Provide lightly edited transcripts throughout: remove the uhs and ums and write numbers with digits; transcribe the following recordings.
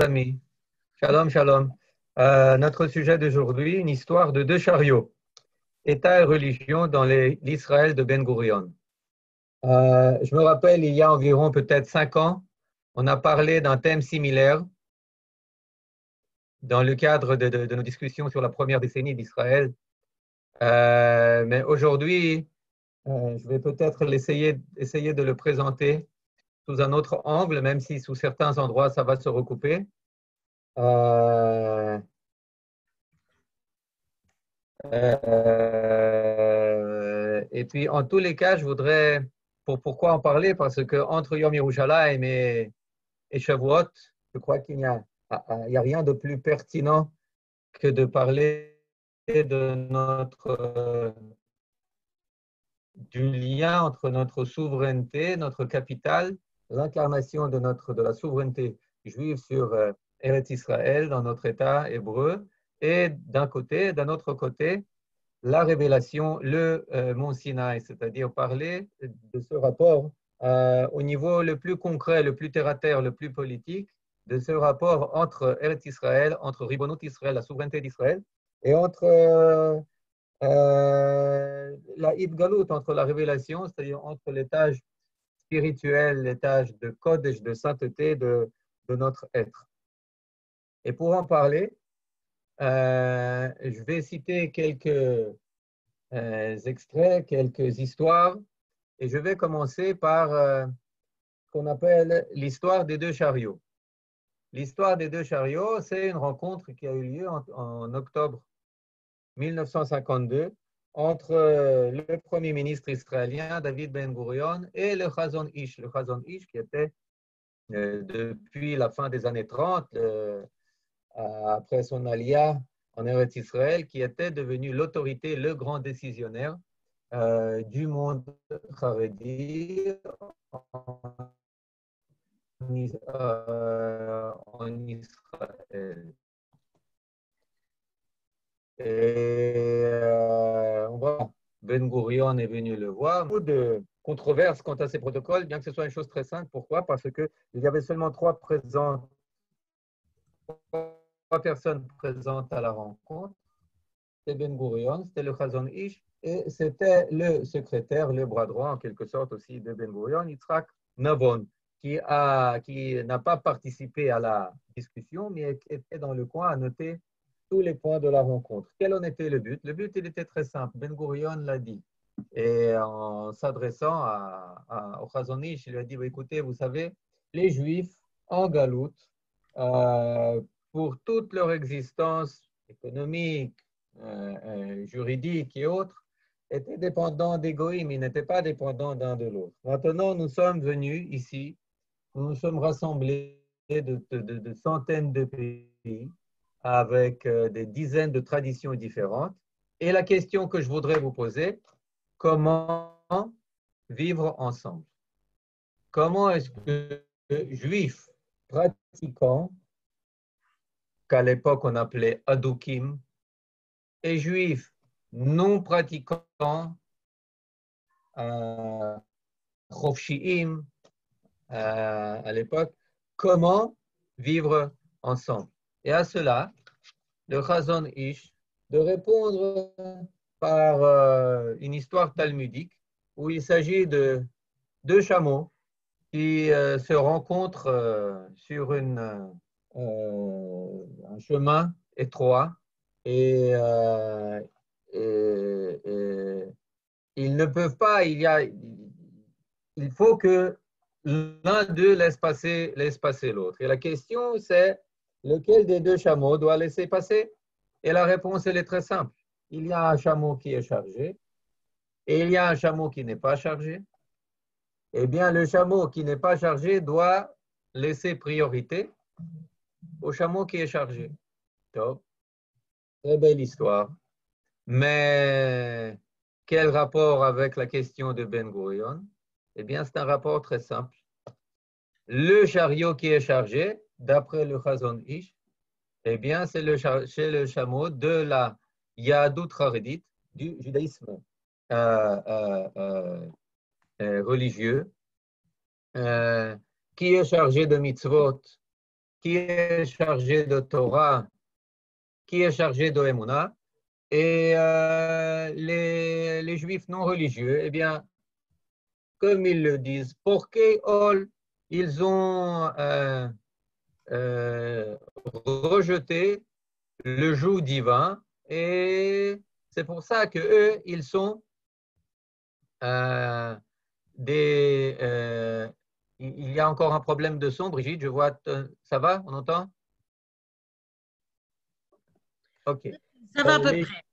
Amis, shalom, shalom. Notre sujet d'aujourd'hui, une histoire de deux chariots, État et religion dans l'Israël de Ben Gurion. Je me rappelle, il y a environ peut-être 5 ans, on a parlé d'un thème similaire dans le cadre de nos discussions sur la première décennie d'Israël. Mais aujourd'hui, je vais peut-être essayer de le présenter sous un autre angle, même si sous certains endroits, ça va se recouper. Euh, et puis, en tous les cas, je voudrais, pourquoi en parler? Parce que entre Yom Yerushalayim et Shavuot, je crois qu'il y a rien de plus pertinent que de parler de du lien entre notre souveraineté, notre capitale, l'incarnation de la souveraineté juive sur Eretz Israël, dans notre État hébreu, et d'un autre côté, la révélation, le mont Sinaï, c'est-à-dire parler de ce rapport au niveau le plus concret, le plus terre-à-terre, le plus politique, de ce rapport entre Eretz Israël, entre Ribonut Israël, la souveraineté d'Israël, et entre la Idgalut, entre la révélation, c'est-à-dire entre l'étage spirituel, l'étage de Kodesh, de sainteté de notre être. Et pour en parler, je vais citer quelques extraits, quelques histoires, et je vais commencer par ce qu'on appelle l'histoire des deux chariots. L'histoire des deux chariots, c'est une rencontre qui a eu lieu en octobre 1952 entre le premier ministre israélien David Ben Gurion et le Chazon Ish. Le Chazon Ish qui était depuis la fin des années 30, après son alia en Eretz Israël, qui était devenu l'autorité, le grand décisionnaire du monde Haredi en Israël. Et voilà, Ben Gurion est venu le voir. Beaucoup de controverses quant à ces protocoles, bien que ce soit une chose très simple. Pourquoi? Parce qu'il y avait seulement trois personnes présentes à la rencontre. C'était Ben Gurion, c'était le Chazon Ish, et c'était le secrétaire, le bras droit en quelque sorte aussi de Ben Gurion, Yitzhak Navon, qui n'a pas participé à la discussion, mais qui était dans le coin à noter tous les points de la rencontre. Quel en était le but? Le but, il était très simple. Ben Gurion l'a dit. Et en s'adressant au Chazon Ish, il lui a dit, écoutez, vous savez, les Juifs en galoute, pour toute leur existence économique, juridique et autres, étaient dépendants d'égoïsme, ils n'étaient pas dépendants d'un de l'autre. Maintenant, nous sommes venus ici, nous nous sommes rassemblés de centaines de pays avec des dizaines de traditions différentes. Et la question que je voudrais vous poser, comment vivre ensemble? Comment est-ce que juifs pratiquants, qu'à l'époque on appelait Hadoukim, et juifs non pratiquants, Chofshiim, à l'époque, comment vivre ensemble? Et à cela, le Chazon Ish de répondre par une histoire talmudique où il s'agit de deux chameaux qui se rencontrent sur un chemin étroit et, ils ne peuvent pas, il faut que l'un d'eux laisse passer l'autre. Et la question, c'est lequel des deux chameaux doit laisser passer? Et la réponse, elle est très simple. Il y a un chameau qui est chargé et il y a un chameau qui n'est pas chargé. Eh bien, le chameau qui n'est pas chargé doit laisser priorité au chameau qui est chargé. Donc, très belle histoire. Mais quel rapport avec la question de Ben Gurion? Eh bien, c'est un rapport très simple. Le chariot qui est chargé, d'après le Chazon Ish, eh bien, c'est le chameau de la Yahadut Haredit, du judaïsme religieux, qui est chargé de mitzvot qui est chargé de Torah, qui est chargé de Emouna, et les juifs non religieux, eh bien, comme ils le disent, Porké-Ol, ils ont rejeté le joug divin, et c'est pour ça que eux, ils sont des. Il y a encore un problème de son, Brigitte, je vois. Ça va? On entend? OK. Ça va à peu Les, près.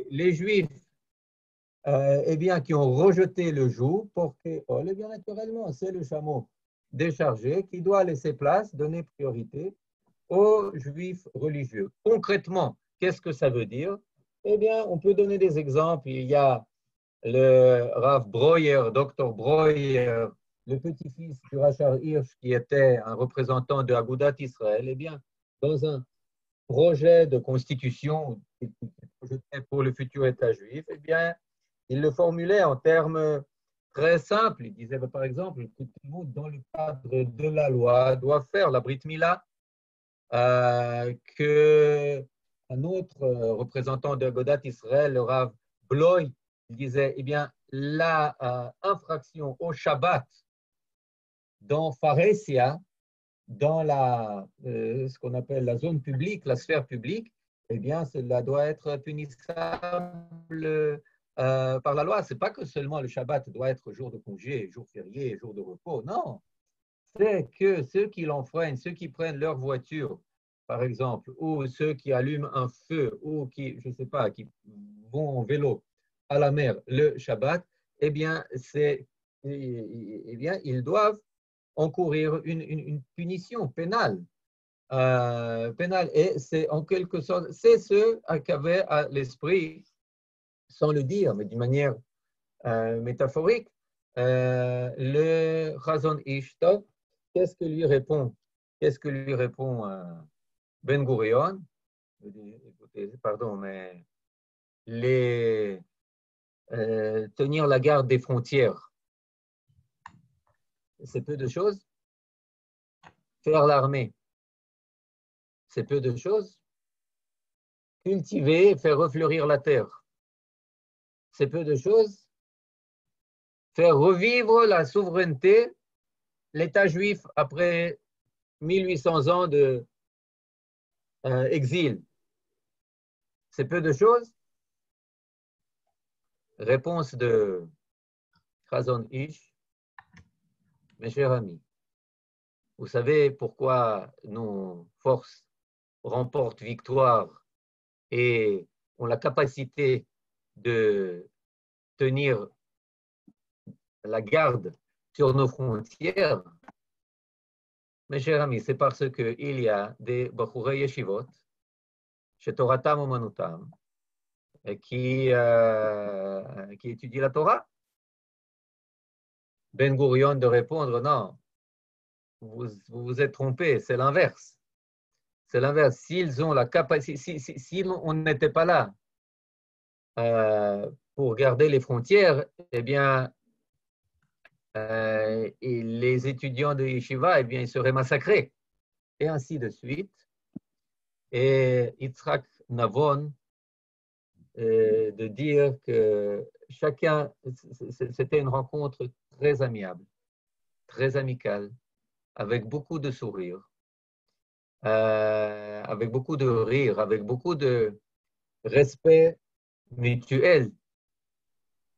les Juifs, eh bien, qui ont rejeté le joug, Porké-Ol, eh bien, naturellement, c'est le chameau déchargé qui doit laisser place, donner priorité aux Juifs religieux. Concrètement, qu'est-ce que ça veut dire? Eh bien, on peut donner des exemples. Il y a le Rav Breuer, Dr Breuer, le petit-fils du Rachar Hirsch, qui était un représentant de Agudat Israël, eh bien, dans un projet de constitution qu'il projetait pour le futur État juif, eh bien, il le formulait en termes très simples. Il disait, par exemple, que tout le monde, dans le cadre de la loi, doit faire la Brit Mila, qu'un autre représentant de Agudat Israël, le Rav Bloy, il disait, eh bien, la infraction au Shabbat dans Pharesia, dans ce qu'on appelle la zone publique, la sphère publique, eh bien, cela doit être punissable par la loi. Ce n'est pas que seulement le Shabbat doit être jour de congé, jour férié, jour de repos. Non, c'est que ceux qui l'enfreignent, ceux qui prennent leur voiture, par exemple, ou ceux qui allument un feu, ou qui, je ne sais pas, qui vont en vélo à la mer le Shabbat, eh bien, ils doivent encourir une punition pénale. Pénale. Et c'est en quelque sorte, c'est ce qu'avait à l'esprit, sans le dire, mais d'une manière métaphorique, le Chazon Ish. Qu'est-ce que lui répond? Qu'est-ce que lui répond Ben Gurion? Écoutez, pardon, mais tenir la garde des frontières, c'est peu de choses. Faire l'armée, c'est peu de choses. Cultiver, faire refleurir la terre, c'est peu de choses. Faire revivre la souveraineté, l'État juif après 1800 ans d'exil, c'est peu de choses. Réponse de Chazon Ish, mes chers amis, vous savez pourquoi nos forces remportent victoire et ont la capacité de tenir la garde sur nos frontières? Mes chers amis, c'est parce qu'il y a des Bachurei Yeshivot, chez Toratam Omanutam, qui étudient la Torah. Ben Gurion de répondre, non, vous vous êtes trompé, c'est l'inverse. C'est l'inverse. S'ils ont la capacité, si on n'était pas là pour garder les frontières, eh bien, et les étudiants de Yeshiva, eh bien, ils seraient massacrés. Et ainsi de suite. Et Yitzhak Navon, de dire que chacun, c'était une rencontre très amiable, très amicale, avec beaucoup de sourires, avec beaucoup de rire, avec beaucoup de respect mutuel.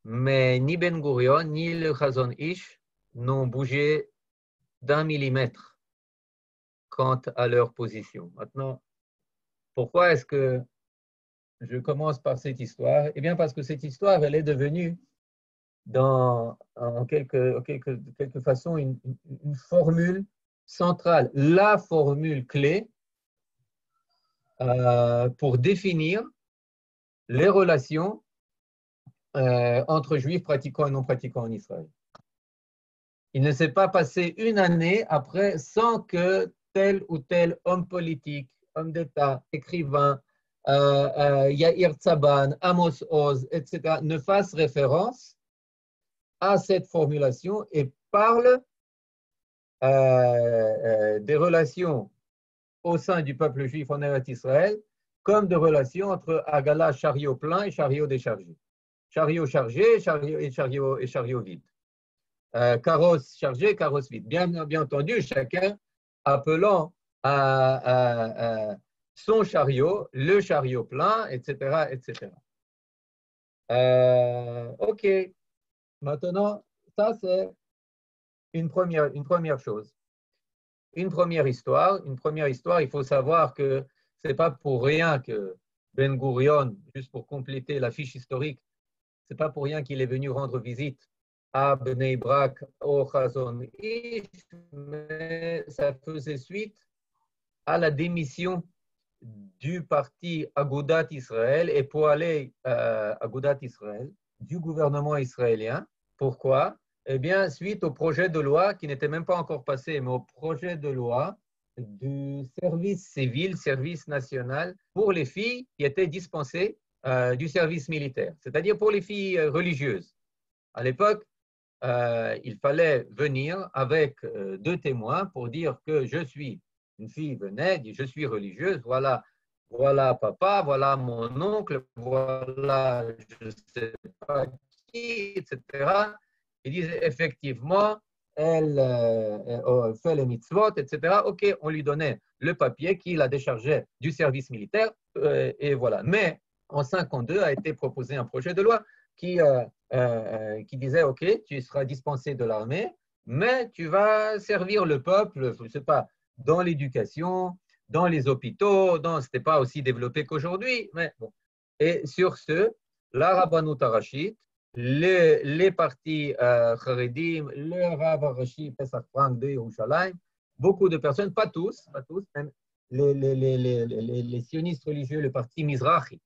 Mais ni Ben Gurion, ni le Chazon Ish n'ont bougé d'un millimètre quant à leur position. Maintenant, pourquoi est-ce que je commence par cette histoire? Eh bien, parce que cette histoire, elle est devenue, en quelque façon, une formule centrale, la formule clé pour définir les relations entre juifs pratiquants et non pratiquants en Israël. Il ne s'est pas passé une année après sans que tel ou tel homme politique, homme d'État, écrivain, Yair Tzaban, Amos Oz, etc., ne fasse référence à cette formulation et parle des relations au sein du peuple juif en Eretz Israël, comme des relations entre Agala, chariot plein et chariot déchargé. Chariot chargé et chariot vide. Carrosse chargé, carrosse vide. Bien entendu, chacun appelant à son chariot, le chariot plein, etc. etc. OK. Maintenant, ça, c'est une première chose. Une première histoire, il faut savoir que ce n'est pas pour rien que Ben Gurion, juste pour compléter la fiche historique, ce n'est pas pour rien qu'il est venu rendre visite à Bnei Brak au Chazon Ish, mais ça faisait suite à la démission du parti Agudat Israël et pour aller Agudat Israël, du gouvernement israélien. Pourquoi? Eh bien, suite au projet de loi qui n'était même pas encore passé, mais au projet de loi du service civil, service national pour les filles qui étaient dispensées du service militaire, c'est-à-dire pour les filles religieuses. À l'époque, il fallait venir avec deux témoins pour dire que je suis une fille venait, dit je suis religieuse, voilà papa, voilà mon oncle, voilà je ne sais pas qui, etc. Ils disent effectivement, elle fait les mitzvot, etc. OK, on lui donnait le papier qui la déchargeait du service militaire, et voilà. Mais en 52 a été proposé un projet de loi qui disait, OK, tu seras dispensé de l'armée, mais tu vas servir le peuple, je ne sais pas, dans l'éducation, dans les hôpitaux, ce n'était pas aussi développé qu'aujourd'hui, mais bon. Et sur ce, la Rabbanut Harashit, les partis Charedim, le Rav Harashi Pesach Frank de Yerushalayim, beaucoup de personnes, pas tous, même les sionistes religieux, le parti Mizrahi,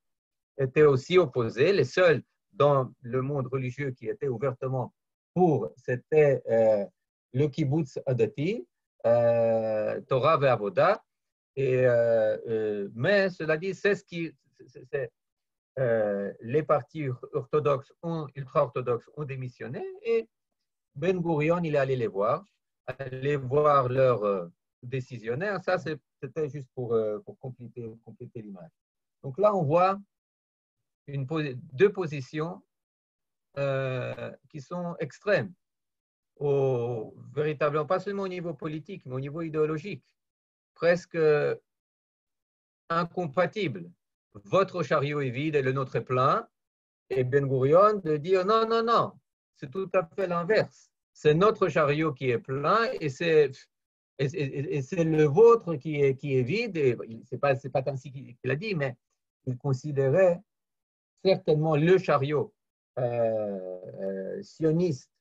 étaient aussi opposés. Les seuls dans le monde religieux qui étaient ouvertement pour, c'était le kibbutz Adati, Torah et Avoda. Mais cela dit, c'est ce qui, les partis orthodoxes, ultra-orthodoxes ont démissionné et Ben Gurion, il est allé les voir, leur décisionnaire. Ça, c'était juste pour compléter l'image. Donc là, on voit deux positions qui sont extrêmes, véritablement, pas seulement au niveau politique, mais au niveau idéologique, presque incompatibles. Votre chariot est vide et le nôtre est plein. Et Ben Gurion de dire non, non, non, c'est tout à fait l'inverse. C'est notre chariot qui est plein et c'est le vôtre qui est vide. Et c'est pas ainsi qu'il a dit, mais il considérait certainement le chariot sioniste,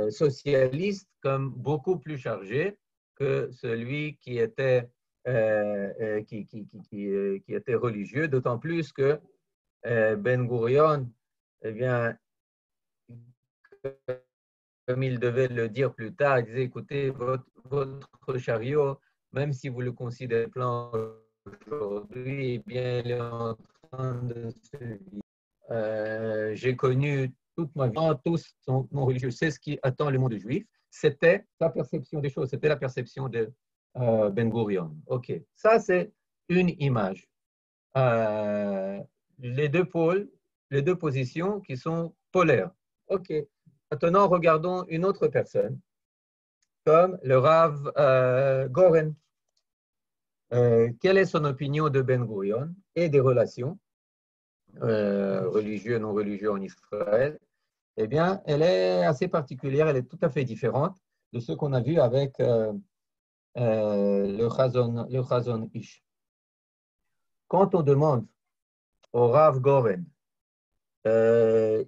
socialiste, comme beaucoup plus chargé que celui qui était, qui était religieux, d'autant plus que Ben Gurion, eh bien, comme il devait le dire plus tard, il disait, écoutez, votre chariot, même si vous le considérez plein aujourd'hui, eh bien, il est en train de se vider. J'ai connu toute ma vie, tous sont non religieux, c'est ce qui attend le monde juif. C'était sa perception des choses, c'était la perception de Ben Gurion. OK, ça c'est une image. Les deux pôles, les deux positions qui sont polaires. OK. Maintenant, regardons une autre personne, comme le Rav Goren. Quelle est son opinion de Ben Gurion et des relations religieuses et non religieuses en Israël? Eh bien, elle est assez particulière, elle est tout à fait différente de ce qu'on a vu avec le Chazon Ish. Quand on demande au Rav Goren,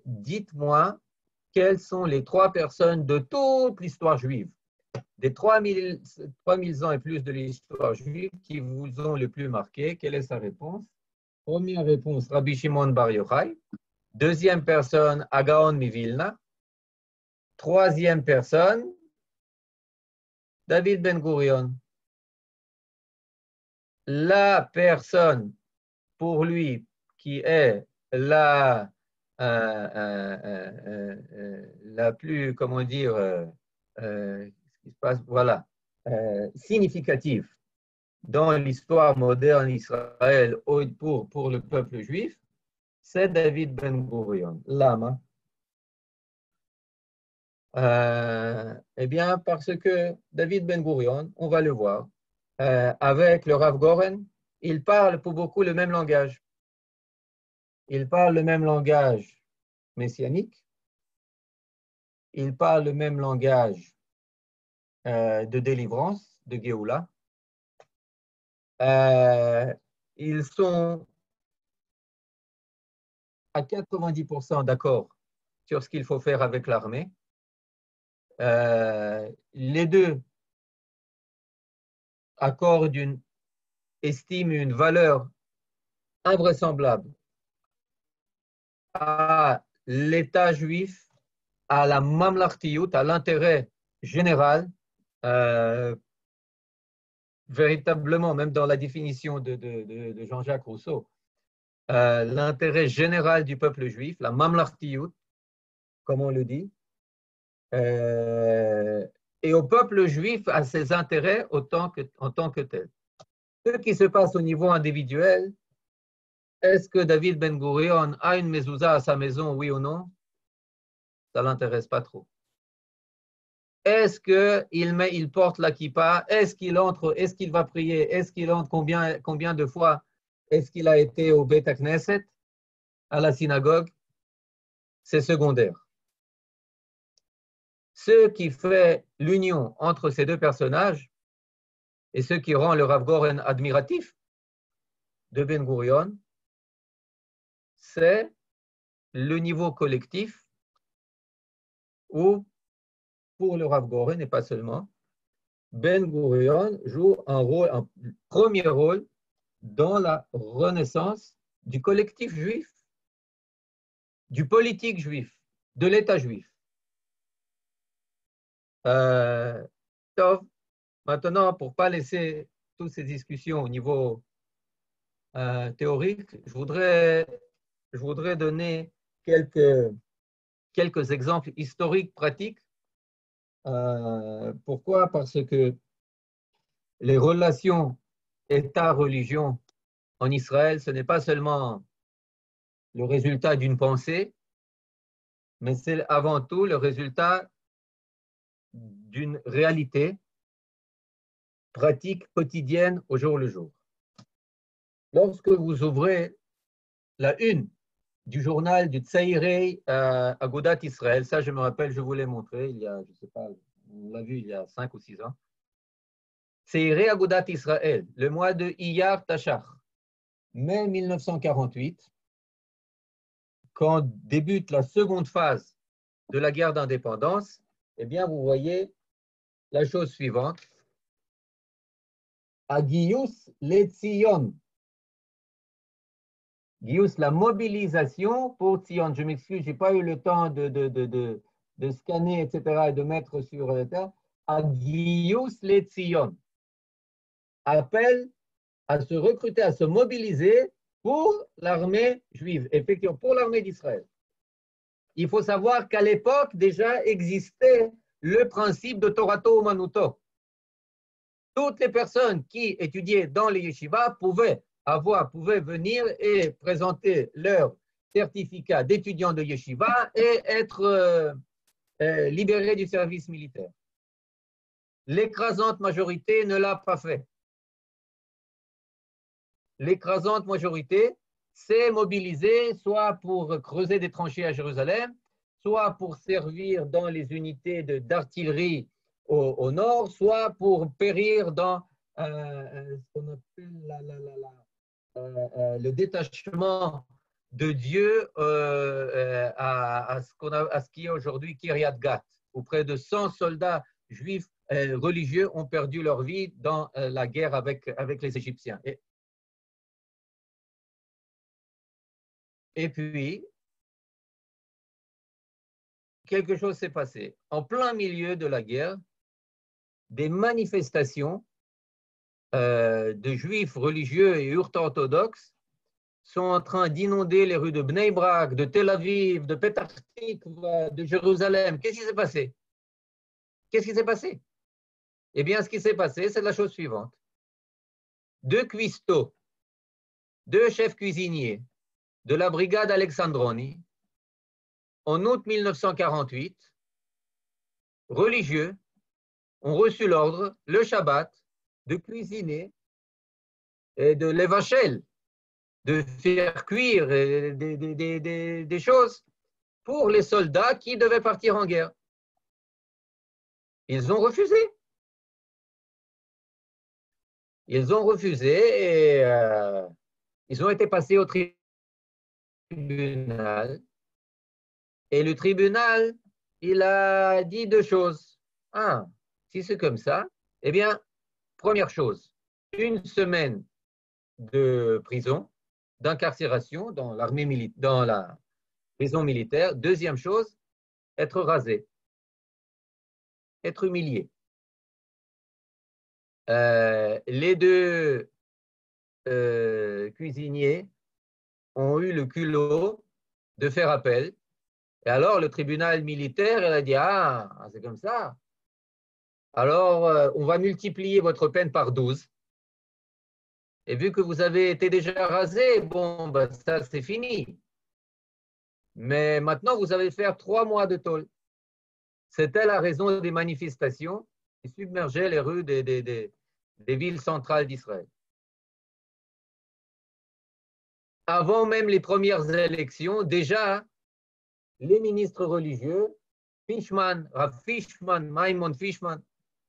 dites-moi quelles sont les trois personnes de toute l'histoire juive, des 3000 ans et plus de l'histoire juive, qui vous ont le plus marqué. Quelle est sa réponse? Première réponse, Rabbi Shimon Bar Yochai. Deuxième personne, Agaon Mivilna. Troisième personne, David Ben Gurion. La personne, pour lui, qui est la plus, comment dire, qui se passe, voilà, significatif dans l'histoire moderne d'Israël pour le peuple juif, c'est David Ben Gurion. Lama. Eh bien, parce que David Ben Gurion, on va le voir, avec le Rav Goren, il parle pour beaucoup le même langage. Il parle le même langage messianique, il parle le même langage de délivrance, de Géoula. Ils sont à 90% d'accord sur ce qu'il faut faire avec l'armée. Les deux accordent estiment une valeur invraisemblable à l'État juif, à la mamlartiout, à l'intérêt général, véritablement, même dans la définition de Jean-Jacques Rousseau, l'intérêt général du peuple juif, la mamlartiout, comme on le dit, et au peuple juif à ses intérêts en tant que tel. Ce qui se passe au niveau individuel, est-ce que David Ben Gurion a une mezouza à sa maison, oui ou non? Ça ne l'intéresse pas trop. Est-ce qu'il porte la kippa? Est-ce qu'il entre? Est-ce qu'il va prier? Est-ce qu'il entre? Combien de fois est-ce qu'il a été au Beit Knesset, à la synagogue? C'est secondaire. Ce qui fait l'union entre ces deux personnages et ce qui rend le Rav Goren admiratif de Ben Gurion, c'est le niveau collectif où, pour le Rav Goren et pas seulement, Ben Gurion joue un premier rôle dans la renaissance du collectif juif, du politique juif, de l'État juif. Maintenant, pour ne pas laisser toutes ces discussions au niveau théorique, je voudrais donner quelques exemples historiques, pratiques. Pourquoi? Parce que les relations État-religion en Israël, ce n'est pas seulement le résultat d'une pensée, mais c'est avant tout le résultat d'une réalité pratique quotidienne au jour le jour. Lorsque vous ouvrez la une du journal du Tsaïrei Agudat Israël, ça je me rappelle, je vous l'ai montré il y a, je ne sais pas, on l'a vu il y a 5 ou 6 ans. Tsaïrei Agudat Israël, le mois de Iyar Tachar, mai 1948, quand débute la seconde phase de la guerre d'indépendance, eh bien, vous voyez la chose suivante. Agius Letzion. Gius, la mobilisation pour Tzion. Je m'excuse, je n'ai pas eu le temps de scanner, etc., et de mettre sur le terre. Agius Letzion. Appel à se recruter, à se mobiliser pour l'armée juive, effectivement, pour l'armée d'Israël. Il faut savoir qu'à l'époque, déjà existait le principe de Torato Umanuto. Toutes les personnes qui étudiaient dans les yeshivas pouvaient venir et présenter leur certificat d'étudiant de yeshiva et être libérés du service militaire. L'écrasante majorité ne l'a pas fait. L'écrasante majorité s'est mobilisée soit pour creuser des tranchées à Jérusalem, soit pour servir dans les unités d'artillerie au nord, soit pour périr dans ce qu'on appelle le détachement de Dieu à ce qui est aujourd'hui Kiryat Gat, où près de 100 soldats juifs religieux ont perdu leur vie dans la guerre avec les Égyptiens. Et puis, quelque chose s'est passé. En plein milieu de la guerre, des manifestations de juifs religieux et ultra-orthodoxes sont en train d'inonder les rues de Bnei Brak, de Tel Aviv, de Petah Tikva, de Jérusalem. Qu'est-ce qui s'est passé? Qu'est-ce qui s'est passé? Eh bien, ce qui s'est passé, c'est la chose suivante. Deux cuistots, deux chefs cuisiniers de la brigade Alexandroni, en août 1948, religieux, ont reçu l'ordre, le Shabbat, de cuisiner et de l'évachel, de faire cuire des choses pour les soldats qui devaient partir en guerre. Ils ont refusé. Ils ont refusé et ils ont été passés au tribunal. Et le tribunal, il a dit deux choses. Ah, si c'est comme ça, eh bien, première chose, une semaine de prison, d'incarcération dans l'armée militaire, dans la prison militaire. Deuxième chose, être rasé, être humilié. Les deux cuisiniers ont eu le culot de faire appel. Et alors, le tribunal militaire, il a dit, ah, c'est comme ça. Alors, on va multiplier votre peine par 12. Et vu que vous avez été déjà rasé, bon, ben, ça, c'est fini. Mais maintenant, vous allez faire 3 mois de tôle. C'était la raison des manifestations qui submergeaient les rues des villes centrales d'Israël. Avant même les premières élections, déjà, les ministres religieux, Fishman, Rav Fishman, Maimon Fishman,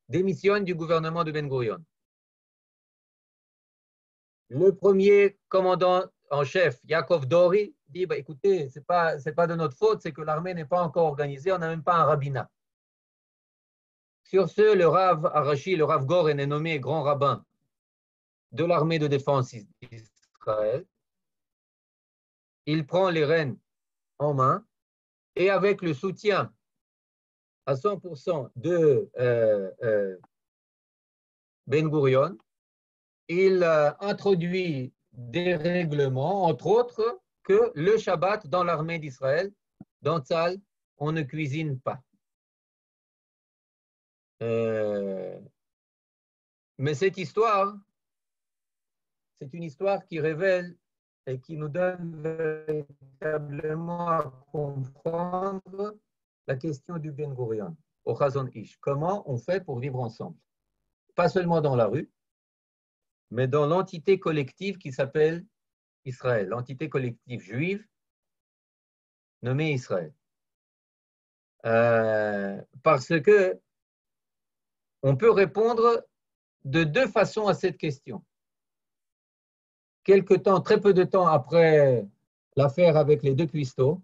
démissionnent du gouvernement de Ben Gurion. Le premier commandant en chef, Yaakov Dori, dit bah, écoutez, ce n'est pas de notre faute, c'est que l'armée n'est pas encore organisée, on n'a même pas un rabbinat. Sur ce, le Rav Arashi, le Rav Goren est nommé grand rabbin de l'armée de défense d'Israël. Il prend les rênes en main et avec le soutien à 100% de Ben Gurion, il introduit des règlements, entre autres, que le Shabbat dans l'armée d'Israël, dans Tzal, on ne cuisine pas. Mais cette histoire, c'est une histoire qui révèle et qui nous donne véritablement à comprendre la question du Ben Gurion, au Chazon Ish. Comment on fait pour vivre ensemble? Pas seulement dans la rue, mais dans l'entité collective qui s'appelle Israël, l'entité collective juive nommée Israël. Parce que on peut répondre de deux façons à cette question. Quelque temps, très peu de temps après l'affaire avec les deux cuistots,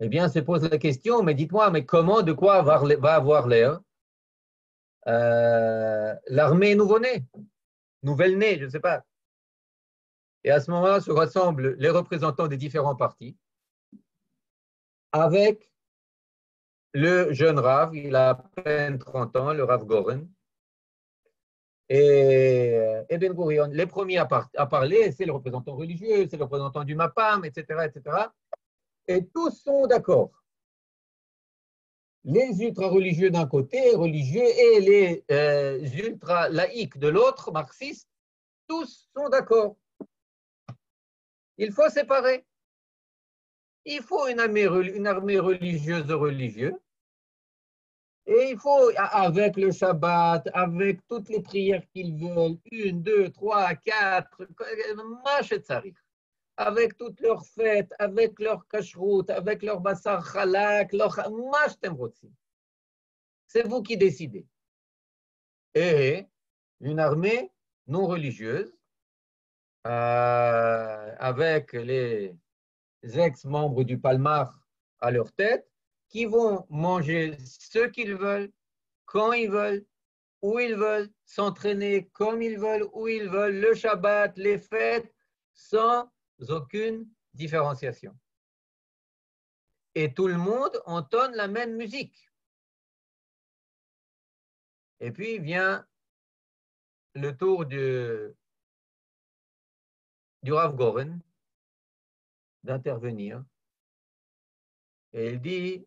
eh bien, se pose la question, mais dites-moi, mais comment, de quoi va avoir l'air l'armée nouveau-née, nouvelle-née, je ne sais pas. Et à ce moment-là se rassemblent les représentants des différents partis avec le jeune Rav, il a à peine 30 ans, le Rav Goren, et Ben Gurion. Les premiers à parler, c'est le représentant religieux, c'est le représentant du MAPAM, etc., etc. Et tous sont d'accord. Les ultra-religieux d'un côté, religieux, et les ultra-laïcs de l'autre, marxistes, tous sont d'accord. Il faut séparer. Il faut une armée religieuse de religieux. Et il faut, avec le Shabbat, avec toutes les prières qu'ils veulent, 1, 2, 3, 4, avec toutes leurs fêtes, avec leur kashrut, avec leur bassar chalak, c'est vous qui décidez. Et une armée non religieuse, avec les ex-membres du Palmar à leur tête, qui vont manger ce qu'ils veulent, quand ils veulent, où ils veulent, s'entraîner comme ils veulent, où ils veulent, le Shabbat, les fêtes, sans aucune différenciation. Et tout le monde entonne la même musique. Et puis vient le tour du Rav Goren d'intervenir. Et il dit,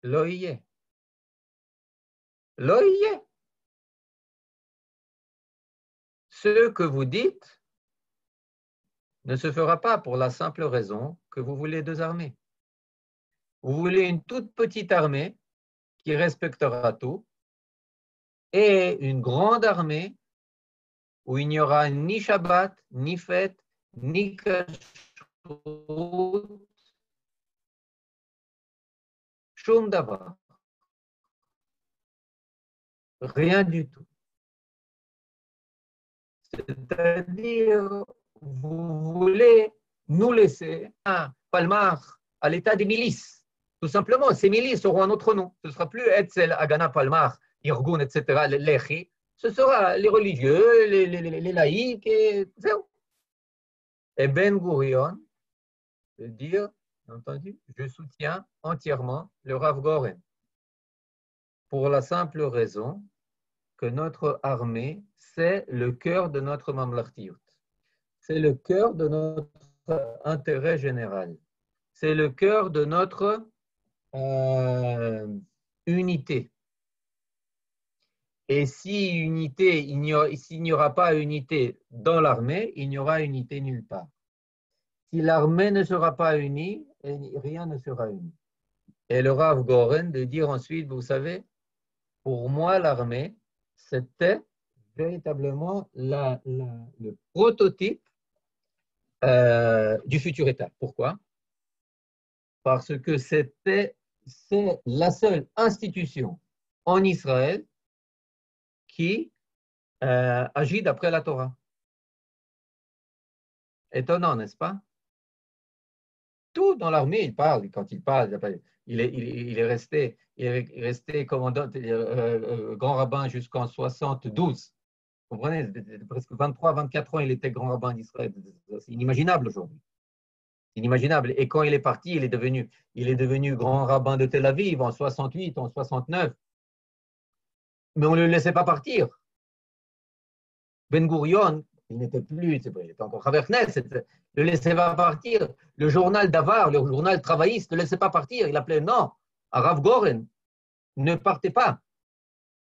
Loïe. Loïe. ce que vous dites ne se fera pas pour la simple raison que vous voulez 2 armées. Vous voulez une toute petite armée qui respectera tout et une grande armée où il n'y aura ni Shabbat, ni fête, ni kashrut, shum davar. Rien du tout. C'est-à-dire, vous voulez nous laisser un Palmar à l'état des milices. Tout simplement, ces milices auront un autre nom. Ce ne sera plus Etzel, Agana, Palmar, Irgun, etc., les Lechi. Ce sera les religieux, les laïcs, et zéro. Et Ben Gurion de dire, entendu, je soutiens entièrement le Rav Goren pour la simple raison que notre armée, c'est le cœur de notre mamlartiyut. C'est le cœur de notre intérêt général. C'est le cœur de notre unité. Et s'il n'y aura pas unité dans l'armée, il n'y aura unité nulle part. Si l'armée ne sera pas unie, rien ne sera uni. Et le Rav Goren de dire ensuite, vous savez, pour moi, l'armée, c'était véritablement le prototype du futur État. Pourquoi? Parce que c'est la seule institution en Israël qui agit d'après la Torah. Étonnant, n'est-ce pas? Tout dans l'armée, il parle. Quand il parle, il est resté commandant, grand rabbin jusqu'en 72. Vous comprenez? Presque 23, 24 ans, il était grand rabbin d'Israël. C'est inimaginable aujourd'hui. Inimaginable. Et quand il est parti, il est devenu grand rabbin de Tel Aviv en 68, en 69. Mais on ne le laissait pas partir. Ben Gurion, il n'était plus, il était encore Haver Knesset, ne le laissait pas partir. Le journal d'Avar, le journal travailliste, ne le laissait pas partir. Il appelait non, à Rav Goren, ne partez pas.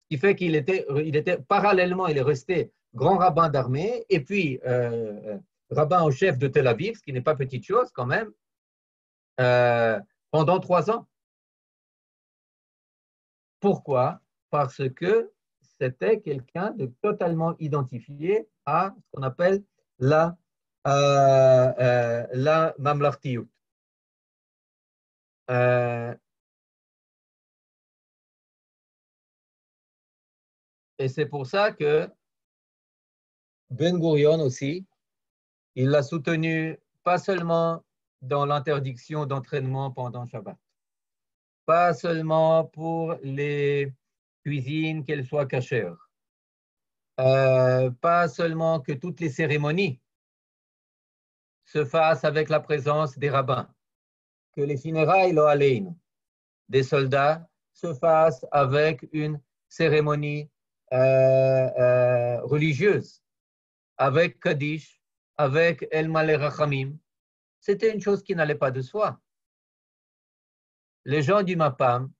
Ce qui fait qu'il était parallèlement, il est resté grand rabbin d'armée et puis rabbin en chef de Tel Aviv, ce qui n'est pas petite chose quand même, pendant 3 ans. Pourquoi? Parce que c'était quelqu'un de totalement identifié à ce qu'on appelle la mamlartiyut. Et c'est pour ça que Ben Gurion aussi, il l'a soutenu pas seulement dans l'interdiction d'entraînement pendant Shabbat, pas seulement pour les cuisines, qu'elles soient cachères, pas seulement que toutes les cérémonies se fassent avec la présence des rabbins, que les funérailles lo aleinu, des soldats se fassent avec une cérémonie religieuse, avec Kaddish, avec El Malé Rachamim. C'était une chose qui n'allait pas de soi. Les gens du MAPAM,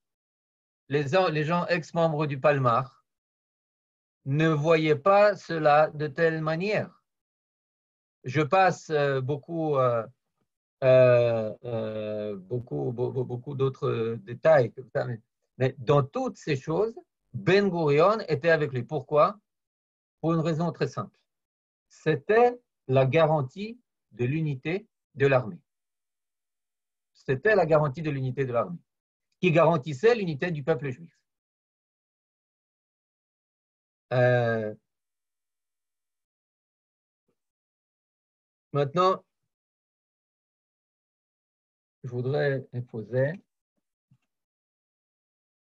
les gens ex-membres du Palmar, ne voyaient pas cela de telle manière. Je passe beaucoup d'autres détails comme ça, mais dans toutes ces choses, Ben Gurion était avec lui. Pourquoi? Pour une raison très simple. C'était la garantie de l'unité de l'armée. C'était la garantie de l'unité de l'armée, qui garantissait l'unité du peuple juif. Maintenant, je voudrais imposer,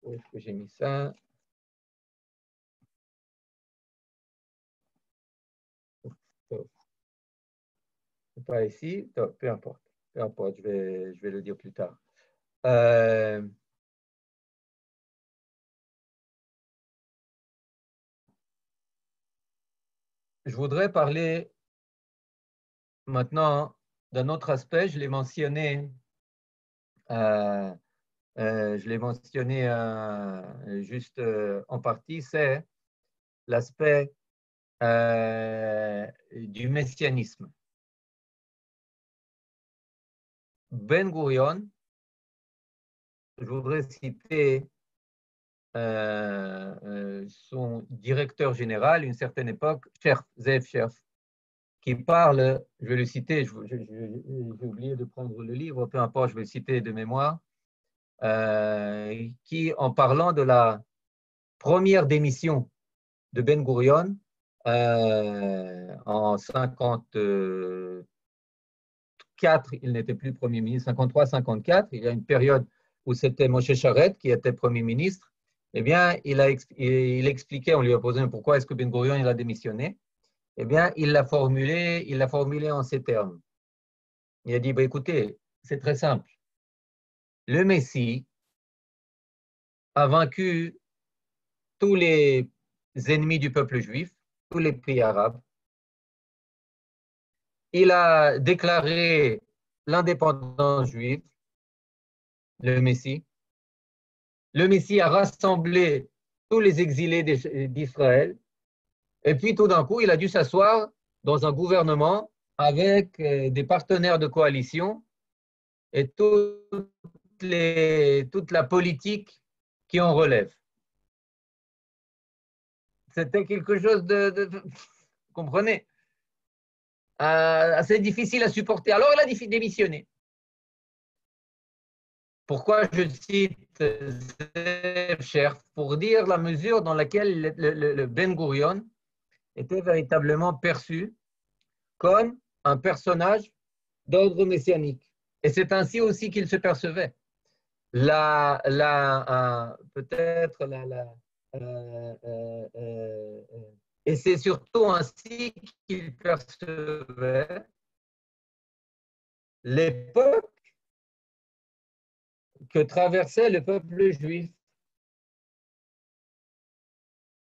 où est-ce que j'ai mis ça? C'est pas ici, peu importe, je vais le dire plus tard. Je voudrais parler maintenant d'un autre aspect, je l'ai mentionné juste en partie, c'est l'aspect du messianisme. Ben Gurion, je voudrais citer son directeur général, une certaine époque, Zev Scherf, qui parle, je vais le citer, j'ai oublié de prendre le livre, peu importe, je vais le citer de mémoire, qui, en parlant de la première démission de Ben Gurion en 54, il n'était plus Premier ministre, 53-54, il y a une période où c'était Moshe Charet qui était Premier ministre, eh bien, il expliquait, on lui a posé pourquoi est-ce que Ben Gurion il a démissionné, eh bien, il l'a formulé en ces termes. Il a dit, bah, écoutez, c'est très simple. Le Messie a vaincu tous les ennemis du peuple juif, tous les pays arabes. Il a déclaré l'indépendance juive, le Messie. Le Messie a rassemblé tous les exilés d'Israël. Et puis, tout d'un coup, il a dû s'asseoir dans un gouvernement avec des partenaires de coalition et toute la politique qui en relève. C'était quelque chose vous comprenez, assez difficile à supporter. Alors, il a démissionné. Pourquoi je cite Zev Scherf? Pour dire la mesure dans laquelle le Ben Gurion était véritablement perçu comme un personnage d'ordre messianique. Et c'est ainsi aussi qu'il se percevait. Peut-être et c'est surtout ainsi qu'il percevait l'époque que traversait le peuple juif.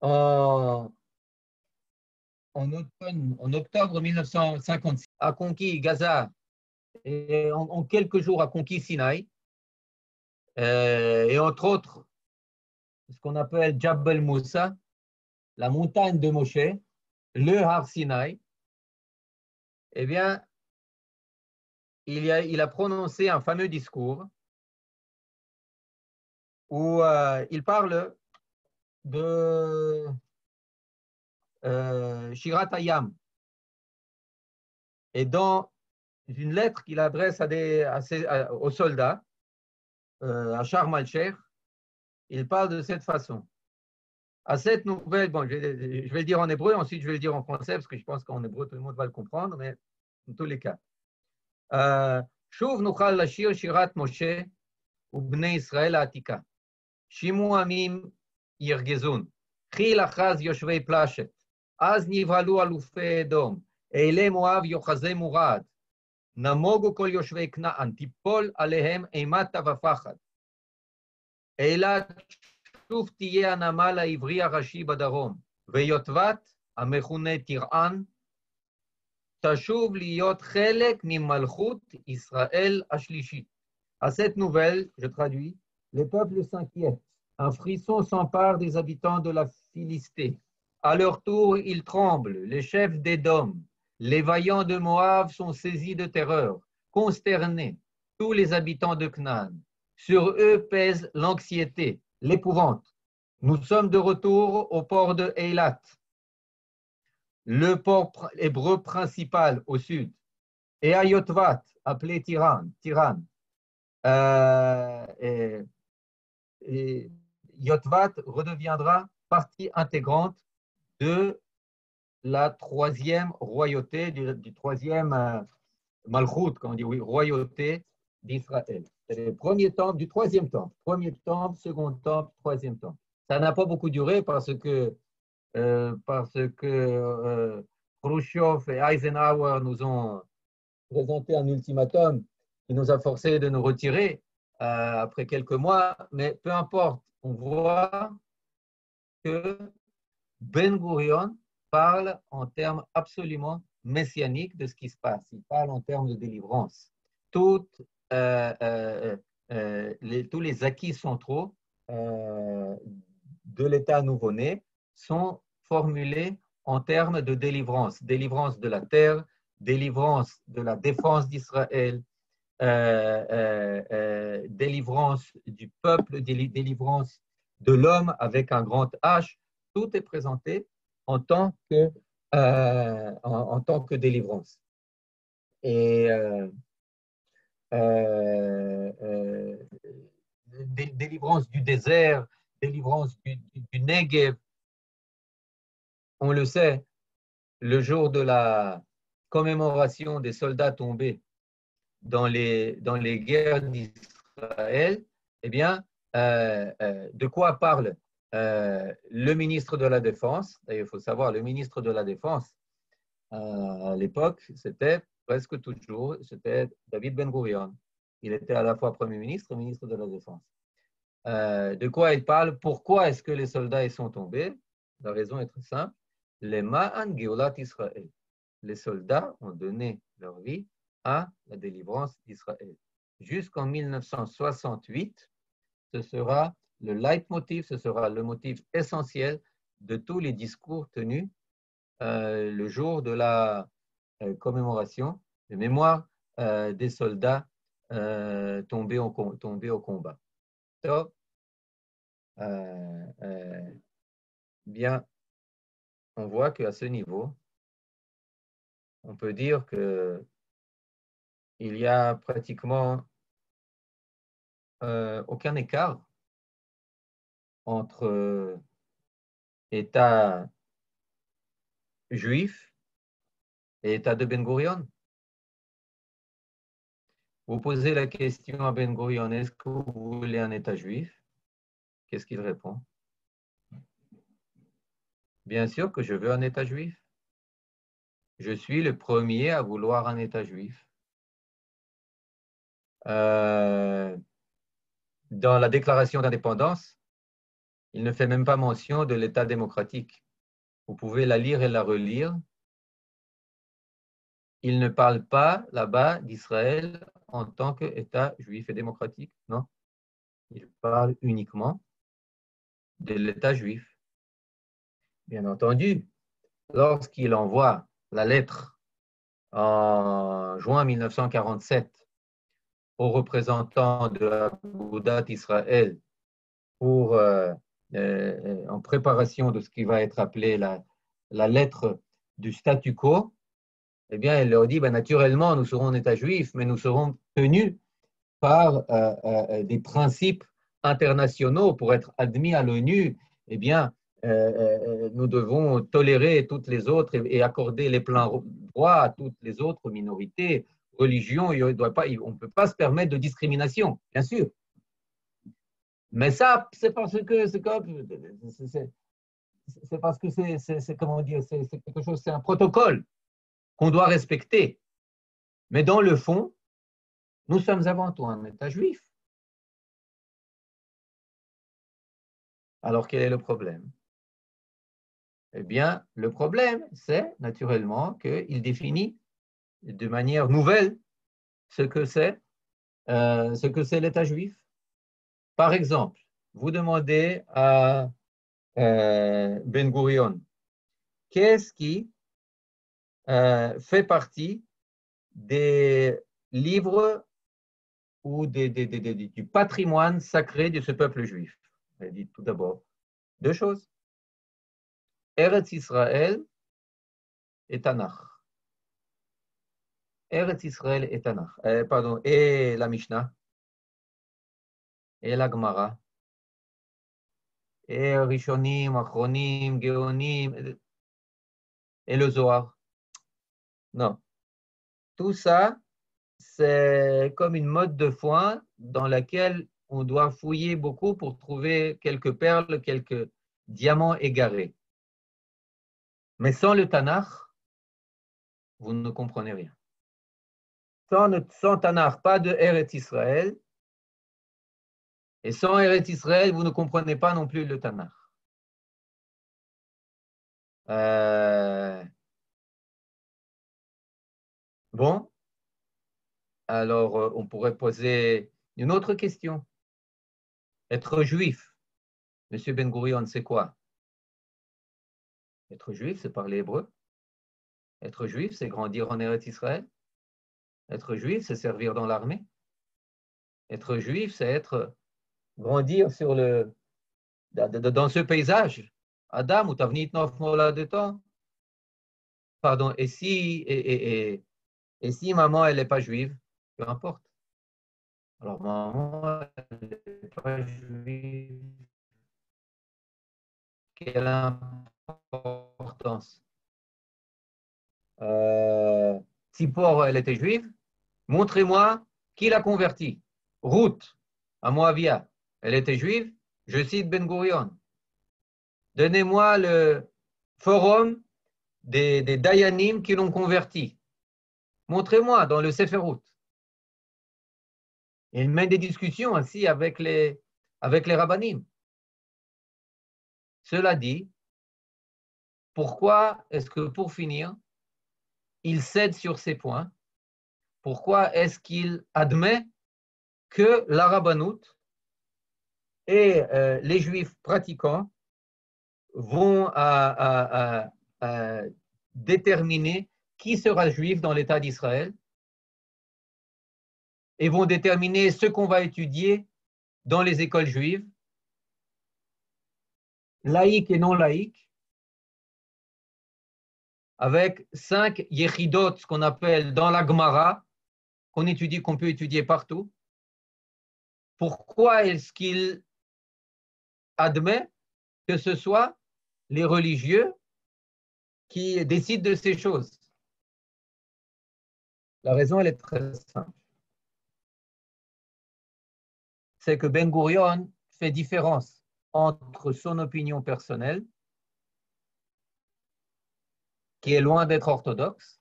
En octobre 1956, a conquis Gaza et en quelques jours a conquis Sinaï, et entre autres ce qu'on appelle Jabal Moussa, la montagne de Moshe, le Har Sinaï. Eh bien, il a prononcé un fameux discours où il parle de Shirat Hayam. Et dans une lettre qu'il adresse aux soldats, à Sharm el-Sheikh, il parle de cette façon. À cette nouvelle, bon, je vais le dire en hébreu, ensuite je vais le dire en français, parce que je pense qu'en hébreu, tout le monde va le comprendre, mais dans tous les cas. שוב נוכל לשיר שירת משה ובני ישראל העתיקה. שימו עמים ירגזון, חיל אחז יושבי פלשת, אז נבהלו אלופי אדום, אלי מואב יוחזי מורד, נמוגו כל יושבי כנען, תיפול עליהם אימתה ופחד. אילת שוב תהיה הנמל העברי הראשי בדרום, ויוטבת, המכונה תירען, תשוב להיות חלק ממלכות ישראל השלישית. À cette nouvelle, je traduis, les peuples s'inquiètent. Un frisson s'empare des habitants de la Philistie. À leur tour, ils tremblent, les chefs d'Édom. Les vaillants de Moab sont saisis de terreur, consternés, tous les habitants de Canaan. Sur eux pèse l'anxiété, l'épouvante. Nous sommes de retour au port de Eilat, le port hébreu principal au sud, et à Yotvat, appelé Tiran. Et Yotvat redeviendra partie intégrante de la troisième royauté, du troisième Malchut, comme on dit, oui, royauté d'Israël. C'est le premier temple du troisième temple. Premier temple, second temple, troisième temple. Ça n'a pas beaucoup duré parce que Khrushchev et Eisenhower nous ont présenté un ultimatum qui nous a forcés de nous retirer après quelques mois, mais peu importe, on voit que Ben Gurion parle en termes absolument messianiques de ce qui se passe. Il parle en termes de délivrance. Tous les acquis centraux de l'État nouveau-né sont formulés en termes de délivrance. Délivrance de la terre, délivrance de la défense d'Israël, délivrance du peuple, délivrance de l'homme avec un grand H. Tout est présenté en tant que délivrance. Et délivrance du désert, délivrance du Negev. On le sait, le jour de la commémoration des soldats tombés dans les guerres d'Israël, eh bien, de quoi parle le ministre de la Défense? D'ailleurs, il faut savoir, le ministre de la Défense, à l'époque, c'était presque toujours, c'était David Ben-Gurion. Il était à la fois Premier ministre et ministre de la Défense. De quoi il parle? Pourquoi est-ce que les soldats ils sont tombés? La raison est très simple. Les Ma'an Geulat Israël. Les soldats ont donné leur vie à la délivrance d'Israël. Jusqu'en 1968, ce sera le leitmotiv, ce sera le motif essentiel de tous les discours tenus le jour de la commémoration de mémoire des soldats tombés au combat. Donc, bien, on voit qu'à ce niveau, on peut dire qu'il y a pratiquement aucun écart entre État juif et État de Ben-Gurion. Vous posez la question à Ben-Gurion, est-ce que vous voulez un État juif? Qu'est-ce qu'il répond? Bien sûr que je veux un État juif. Je suis le premier à vouloir un État juif. Dans la déclaration d'indépendance, il ne fait même pas mention de l'État démocratique. Vous pouvez la lire et la relire. Il ne parle pas là-bas d'Israël en tant qu'État juif et démocratique, non. Il parle uniquement de l'État juif. Bien entendu, lorsqu'il envoie la lettre en juin 1947 aux représentants de Agudat Israël en préparation de ce qui va être appelé la lettre du statu quo, eh bien, elle leur dit, naturellement, nous serons un État juif, mais nous serons tenus par des principes internationaux pour être admis à l'ONU. Eh bien, nous devons tolérer toutes les autres et accorder les pleins droits à toutes les autres minorités, religions. On ne peut pas se permettre de discrimination, bien sûr. Mais ça, c'est parce que c'est comment dire, c'est quelque chose, c'est un protocole qu'on doit respecter. Mais dans le fond, nous sommes avant tout un État juif. Alors quel est le problème? Eh bien, le problème, c'est naturellement qu'il définit de manière nouvelle ce que c'est l'État juif. Par exemple, vous demandez à Ben Gurion, qu'est-ce qui fait partie des livres ou du patrimoine sacré de ce peuple juif? Elle dit tout d'abord deux choses. Eretz Israël et Tanakh. Eretz Israël et Tanakh. Et la Mishnah, et la Gemara, et Rishonim, Achronim, Geonim, et le Zohar. Non. Tout ça, c'est comme une mode de foin dans laquelle on doit fouiller beaucoup pour trouver quelques perles, quelques diamants égarés. Mais sans le Tanakh, vous ne comprenez rien. Sans Tanakh, pas de Eretz Israël. Et sans Eretz Israël, vous ne comprenez pas non plus le Tanakh. Bon, alors on pourrait poser une autre question. Être juif, Monsieur Ben Gurion, c'est quoi? Être juif, c'est parler hébreu. Être juif, c'est grandir en Eretz Israël. Être juif, c'est servir dans l'armée. Être juif, c'est grandir dans ce paysage. Adam, ou Tavnit Nof Moladeto. Pardon, et si maman, elle n'est pas juive, peu importe. Alors, maman, elle n'est pas juive. Quelle importance. Tzipor, elle était juive. Montrez-moi qui l'a convertie. Ruth, à Moavia, elle était juive. Je cite Ben Gurion. Donnez-moi le forum des Dayanim qui l'ont converti. Montrez-moi dans le Sefer Ruth. Il mène des discussions ainsi avec les rabbanim. Cela dit, pourquoi est-ce que, pour finir, il cède sur ces points? Pourquoi est-ce qu'il admet que la rabbanoute et les juifs pratiquants vont à déterminer qui sera juif dans l'État d'Israël et vont déterminer ce qu'on va étudier dans les écoles juives, laïques et non laïques, avec 5 yechidot, ce qu'on appelle dans la Gemara, qu'on peut étudier partout. Pourquoi est-ce qu'il admet que ce soit les religieux qui décident de ces choses? La raison, elle est très simple. C'est que Ben Gurion fait différence entre son opinion personnelle, qui est loin d'être orthodoxe,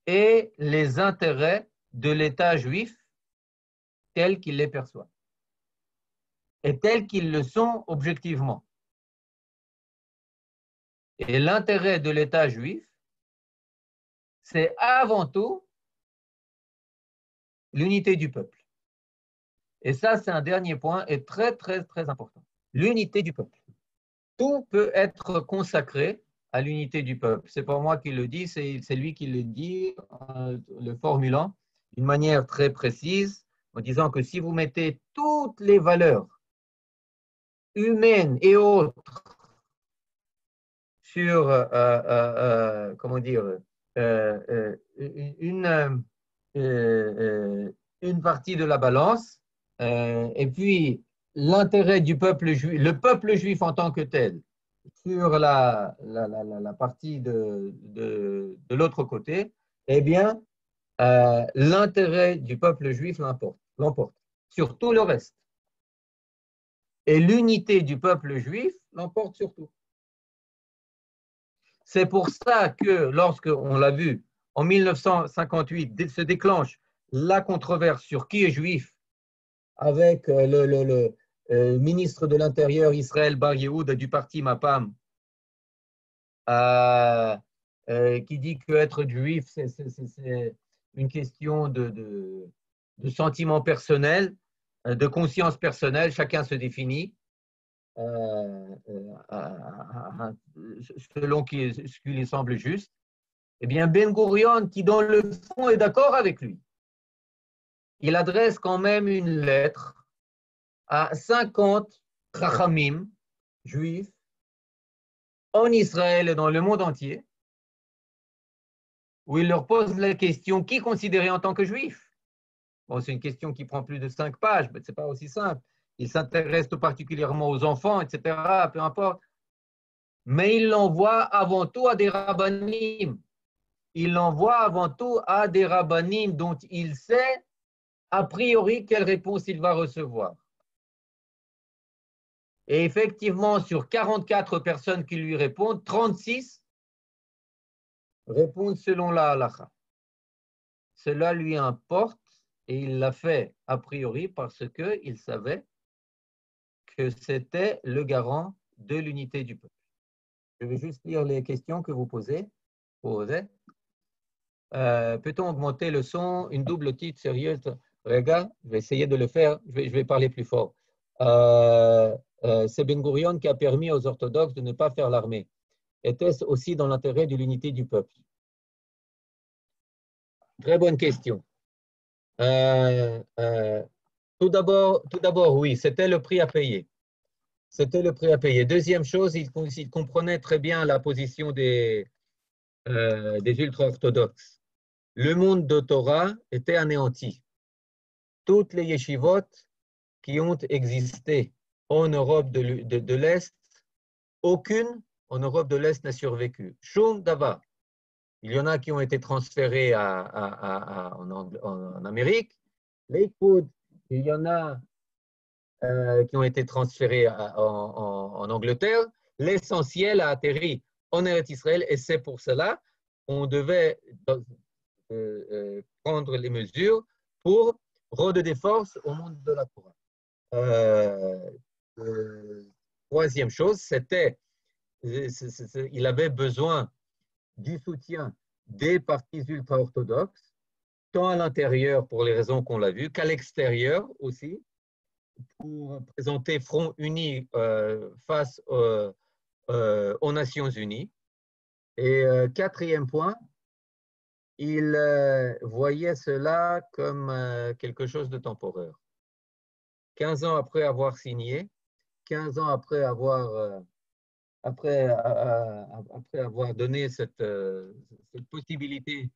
et les intérêts de l'État juif tels qu'il les perçoit et tels qu'ils le sont objectivement. Et l'intérêt de l'État juif, c'est avant tout l'unité du peuple. Et ça, c'est un dernier point et très, très, très important. L'unité du peuple. Tout peut être consacré à l'unité du peuple. C'est pas moi qui le dis, c'est lui qui le dit, le formulant d'une manière très précise, en disant que si vous mettez toutes les valeurs humaines et autres sur, comment dire, une partie de la balance, et puis l'intérêt du peuple juif, le peuple juif en tant que tel, sur la partie de l'autre côté, eh bien, l'intérêt du peuple juif l'emporte sur tout le reste. Et l'unité du peuple juif l'emporte sur tout. C'est pour ça que lorsque, on l'a vu, en 1958, se déclenche la controverse sur qui est juif avec le ministre de l'Intérieur Israël Bar Yehoud du parti Mapam, qui dit qu'être juif, c'est une question de sentiment personnel, de conscience personnelle, chacun se définit selon ce qui lui semble juste. Eh bien, Ben Gurion, qui dans le fond est d'accord avec lui, il adresse quand même une lettre à 50 Chachamim juifs en Israël et dans le monde entier, où il leur pose la question qui considérait en tant que juif. Bon, c'est une question qui prend plus de 5 pages, mais ce n'est pas aussi simple. Il s'intéresse tout particulièrement aux enfants, etc., peu importe. Mais il l'envoie avant tout à des rabbanim. Il l'envoie avant tout à des rabbanim dont il sait a priori quelle réponse il va recevoir. Et effectivement, sur 44 personnes qui lui répondent, 36 répondent selon la halakha. Cela lui importe et il l'a fait a priori parce qu'il savait que c'était le garant de l'unité du peuple. Je vais juste lire les questions que vous posez. Peut-on augmenter le son? Une double titre sérieuse. Regarde, je vais essayer de le faire. Je vais parler plus fort. C'est Ben Gurion qui a permis aux orthodoxes de ne pas faire l'armée. Était-ce aussi dans l'intérêt de l'unité du peuple? Très bonne question. Euh, euh, tout d'abord, oui, c'était le prix à payer. C'était le prix à payer. Deuxième chose, il comprenait très bien la position des ultra-orthodoxes. Le monde de Torah était anéanti. Toutes les yeshivot qui ont existé en Europe de l'Est, aucune en Europe de l'Est n'a survécu. Shum Davar. Il y en a qui ont été transférés en Amérique, les coudes, il y en a qui ont été transférés en Angleterre. L'essentiel a atterri en Eretz Israël et c'est pour cela qu'on devait prendre les mesures pour redonner des forces au monde de la Torah. Euh, Troisième chose, il avait besoin du soutien des partis ultra-orthodoxes, tant à l'intérieur pour les raisons qu'on l'a vu, qu'à l'extérieur aussi, pour présenter front uni face aux Nations Unies. Et quatrième point, il voyait cela comme quelque chose de temporaire. 15 ans après avoir signé, 15 ans après avoir donné cette possibilité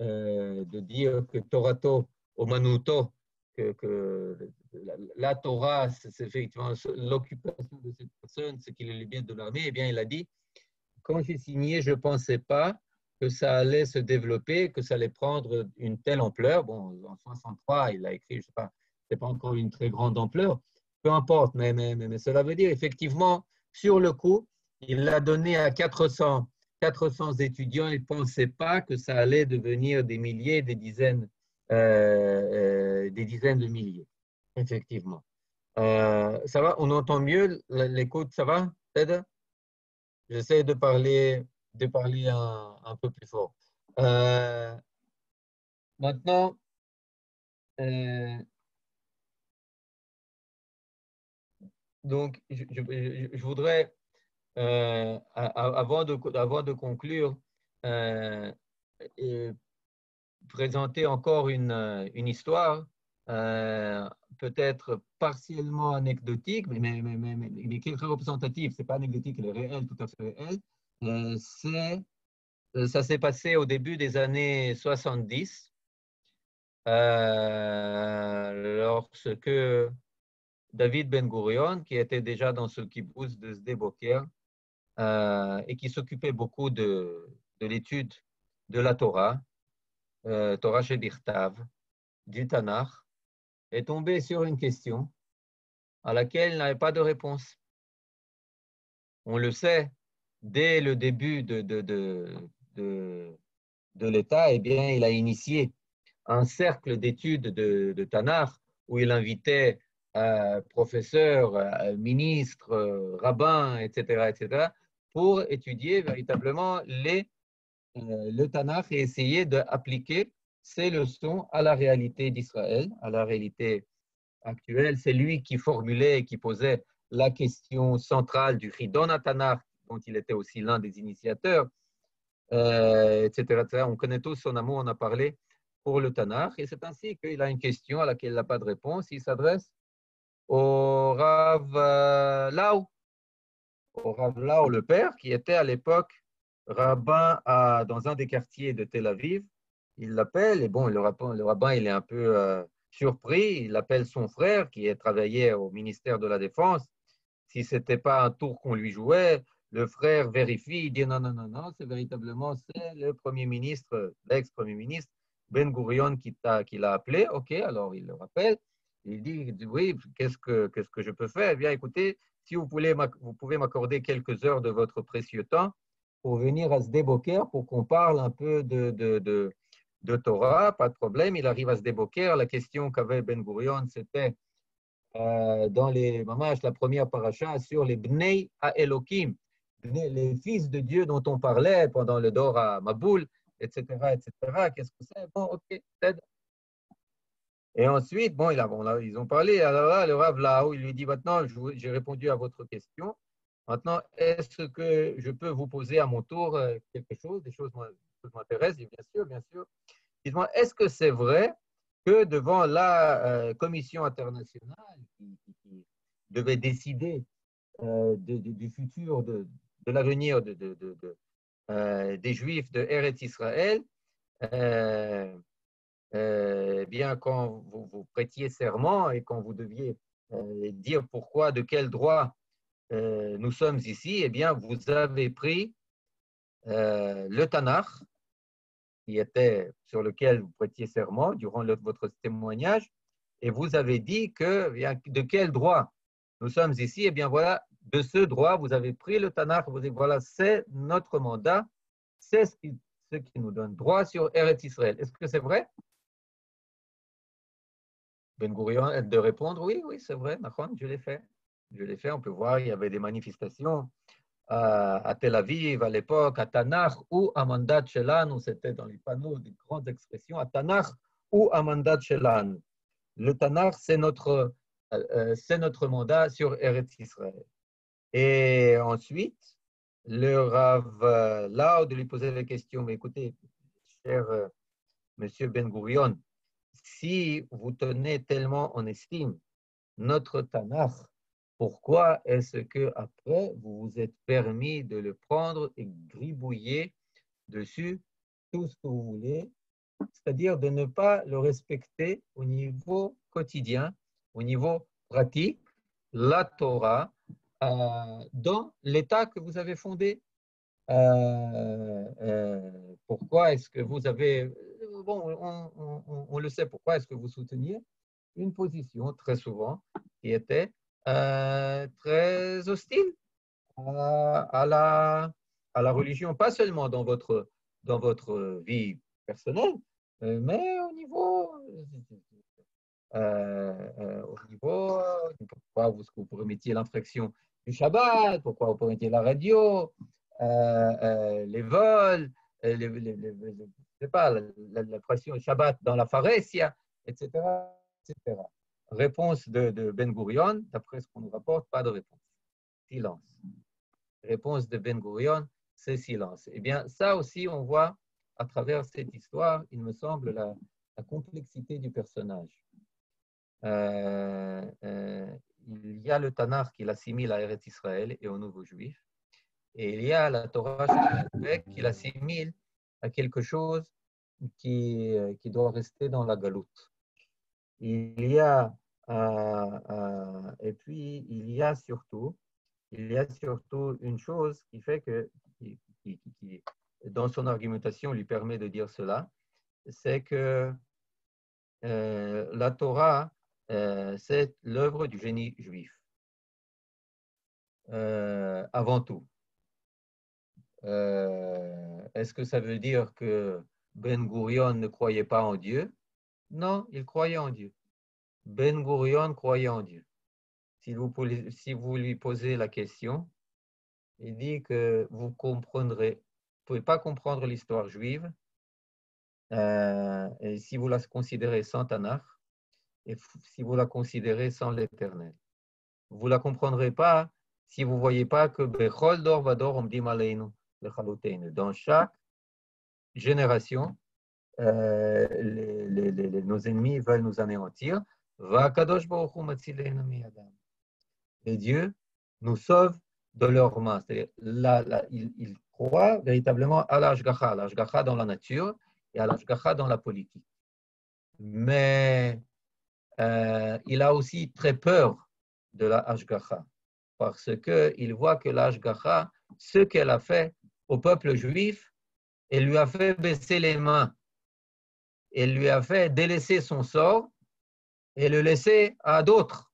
de dire que Torato au Manuto, que la Torah, c'est effectivement l'occupation de cette personne, ce qu'il est le bien de l'armée, eh bien, il a dit, quand j'ai signé, je ne pensais pas que ça allait se développer, que ça allait prendre une telle ampleur. Bon, en 63, il a écrit, je ne sais pas, ce n'est pas encore une très grande ampleur, peu importe, mais cela veut dire effectivement, sur le coup, il l'a donné à 400 étudiants. Il ne pensait pas que ça allait devenir des milliers, des dizaines de milliers, effectivement. Ça va, on entend mieux l'écoute, ça va, Ted? J'essaie de parler un peu plus fort. Euh, Maintenant, euh, donc, je voudrais, avant de conclure, euh, et présenter encore une histoire, euh, peut-être partiellement anecdotique, mais qui est très représentative. Ce n'est pas anecdotique, elle est réelle, tout à fait réelle. Ça s'est passé au début des années 70, lorsque David Ben-Gurion, qui était déjà dans ce kibbutz de Sde-Boker et qui s'occupait beaucoup de l'étude de la Torah, Torah Shedirtav, du Tanakh, est tombé sur une question à laquelle il n'avait pas de réponse. On le sait, dès le début de l'État, eh bien, il a initié un cercle d'études de Tanakh où il invitait professeurs, ministres, rabbins, etc., pour étudier véritablement le Tanakh et essayer d'appliquer ces leçons à la réalité d'Israël, à la réalité actuelle. C'est lui qui formulait et qui posait la question centrale du Chidon à Tanakh, dont il était aussi l'un des initiateurs, etc. On connaît tous son amour, on a parlé pour le Tanakh, et c'est ainsi qu'il a une question à laquelle il n'a pas de réponse. Il s'adresse au Rav Lau, le père, qui était à l'époque rabbin dans un des quartiers de Tel Aviv. Il l'appelle, et bon, le rabbin il est un peu surpris. Il appelle son frère, qui travaillait au ministère de la Défense. Si ce n'était pas un tour qu'on lui jouait, le frère vérifie, il dit non, non, non, non, c'est véritablement c'est le Premier ministre, l'ex-Premier ministre, Ben Gurion qui l'a appelé. OK, alors il le rappelle. Il dit oui, qu'est-ce que je peux faire? Eh bien, écoutez, si vous pouvez m'accorder quelques heures de votre précieux temps pour venir à Sde-Boker pour qu'on parle un peu de Torah, pas de problème. Il arrive à Sde-Boker. La question qu'avait Ben Gurion, c'était dans les mamash, la première paracha sur les Bnei Elohim, les fils de Dieu dont on parlait pendant le Dor à Maboul, etc., etc. Qu'est-ce que c'est? Bon, ok, Ted. Et ensuite, bon, ils ont parlé. Alors là, le Rav là-haut, il lui dit maintenant, j'ai répondu à votre question. Maintenant, est-ce que je peux vous poser à mon tour quelque chose, des choses qui m'intéressent? Et bien sûr. Dites-moi, est-ce que c'est vrai que devant la commission internationale qui devait décider du futur, de l'avenir des Juifs de Eretz Israël, euh, bien quand vous prêtiez serment et quand vous deviez dire pourquoi, de quel droit nous sommes ici, eh bien, vous avez pris le Tanakh, sur lequel vous prêtiez serment durant votre témoignage, et vous avez dit que, bien, de quel droit nous sommes ici, et bien voilà, de ce droit, vous avez pris le Tanakh, vous dites, voilà, c'est notre mandat, c'est ce qui nous donne droit sur Eretz Israël. Est-ce que c'est vrai? Ben Gurion de répondre, oui, oui, c'est vrai, je l'ai fait. Je l'ai fait, on peut voir, il y avait des manifestations à Tel Aviv à l'époque, à Tanakh ou à Mandat Shelan, c'était dans les panneaux des grandes expressions, à Tanakh ou à Mandat Shelan. Le Tanakh, c'est notre mandat sur Eretz Israël. Et ensuite, le Rav Laud lui posait la question, mais écoutez, cher Monsieur Ben Gurion, si vous tenez tellement en estime notre Tanakh, pourquoi est-ce que après vous vous êtes permis de le prendre et gribouiller dessus tout ce que vous voulez, c'est-à-dire de ne pas le respecter au niveau quotidien, au niveau pratique, la Torah, dans l'État que vous avez fondé. Pourquoi est-ce que vous avez, bon, on le sait, pourquoi est-ce que vous souteniez une position très souvent qui était très hostile à la religion, pas seulement dans votre vie personnelle, mais pourquoi vous permettiez l'infraction du Shabbat, pourquoi vous permettiez la radio, les vols, je sais pas, l'infraction du Shabbat dans la Pharésia, etc., etc. Réponse de Ben Gurion, d'après ce qu'on nous rapporte, pas de réponse. Silence. Réponse de Ben Gurion, c'est silence. Eh bien, ça aussi, on voit à travers cette histoire, il me semble, la complexité du personnage. Il y a le Tanakh qui l'assimile à Eretz Israël et au nouveau juif, et il y a la Torah qui l'assimile à quelque chose qui doit rester dans la galoute. Il y a, et puis il y a surtout une chose qui fait que, qui, dans son argumentation, lui permet de dire cela, c'est que la Torah, c'est l'œuvre du génie juif, avant tout. Est-ce que ça veut dire que Ben Gurion ne croyait pas en Dieu? Non, il croyait en Dieu. Ben Gurion croyait en Dieu. Si vous lui posez la question, il dit que vous comprendrez, vous ne pouvez pas comprendre l'histoire juive et si vous la considérez sans Tanakh et si vous la considérez sans l'Éternel. Vous ne la comprendrez pas si vous ne voyez pas que Bechol Dor Vador Omdim Aleinu Lechaloteinu. Dans chaque génération, nos ennemis veulent nous anéantir. Va'kadosh Baruch Hu Matzileinu miyadam. Et Dieu nous sauve de leurs mains. Il croit véritablement à l'ashgacha dans la nature et à l'ashgacha dans la politique. Mais il a aussi très peur de la ashgacha parce qu'il voit que la ashgacha, ce qu'elle a fait au peuple juif, elle lui a fait baisser les mains, elle lui a fait délaisser son sort et le laisser à d'autres.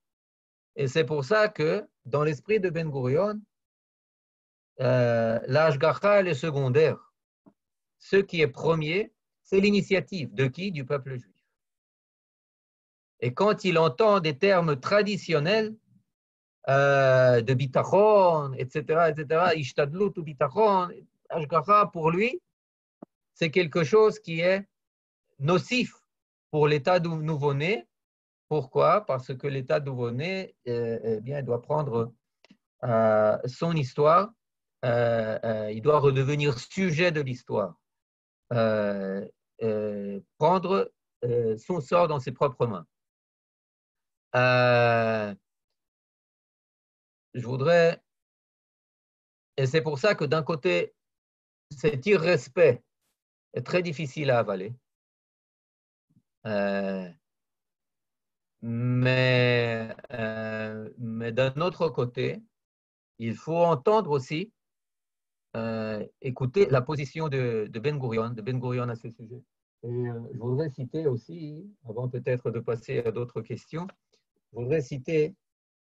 Et c'est pour ça que dans l'esprit de Ben Gurion, la ashgacha est secondaire. Ce qui est premier, c'est l'initiative. De qui? Du peuple juif. Et quand il entend des termes traditionnels, de bitachon, etc., ishtadlut ou bitachon, ashgacha, pour lui, c'est quelque chose qui est nocif pour l'état nouveau-né. Pourquoi? Parce que l'état nouveau-né, eh bien, doit prendre son histoire, il doit redevenir sujet de l'histoire, prendre son sort dans ses propres mains. Je voudrais, et c'est pour ça que d'un côté, cet irrespect est très difficile à avaler, mais d'un autre côté, il faut entendre aussi, écouter la position de Ben Gurion à ce sujet. Et je voudrais citer aussi, avant peut-être de passer à d'autres questions, je voudrais citer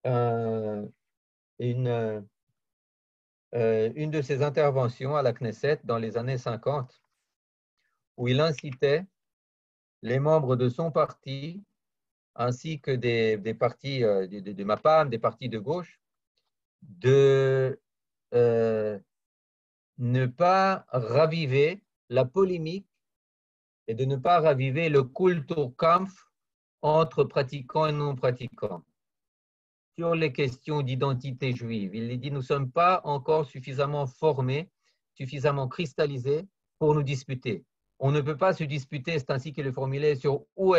une de ses interventions à la Knesset dans les années 50, où il incitait les membres de son parti, ainsi que des partis de MAPAM, des partis de gauche, de ne pas raviver la polémique et de ne pas raviver le Kulturkampf entre pratiquants et non pratiquants sur les questions d'identité juive. Il dit, nous ne sommes pas encore suffisamment formés, suffisamment cristallisés pour nous disputer. On ne peut pas se disputer, c'est ainsi qu'il est formulé, sur où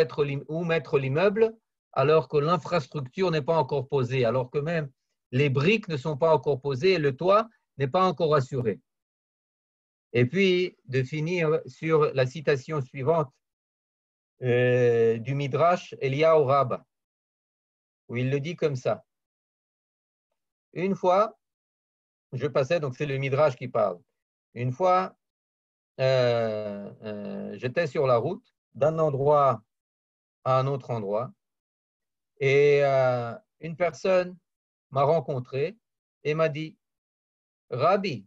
mettre l'immeuble, alors que l'infrastructure n'est pas encore posée, alors que même les briques ne sont pas encore posées et le toit n'est pas encore assuré. Et puis, de finir sur la citation suivante du Midrash Eliyahu Rabbah, où il le dit comme ça. Une fois, je passais, donc c'est le Midrash qui parle. Une fois, j'étais sur la route d'un endroit à un autre endroit et une personne m'a rencontré et m'a dit, Rabbi,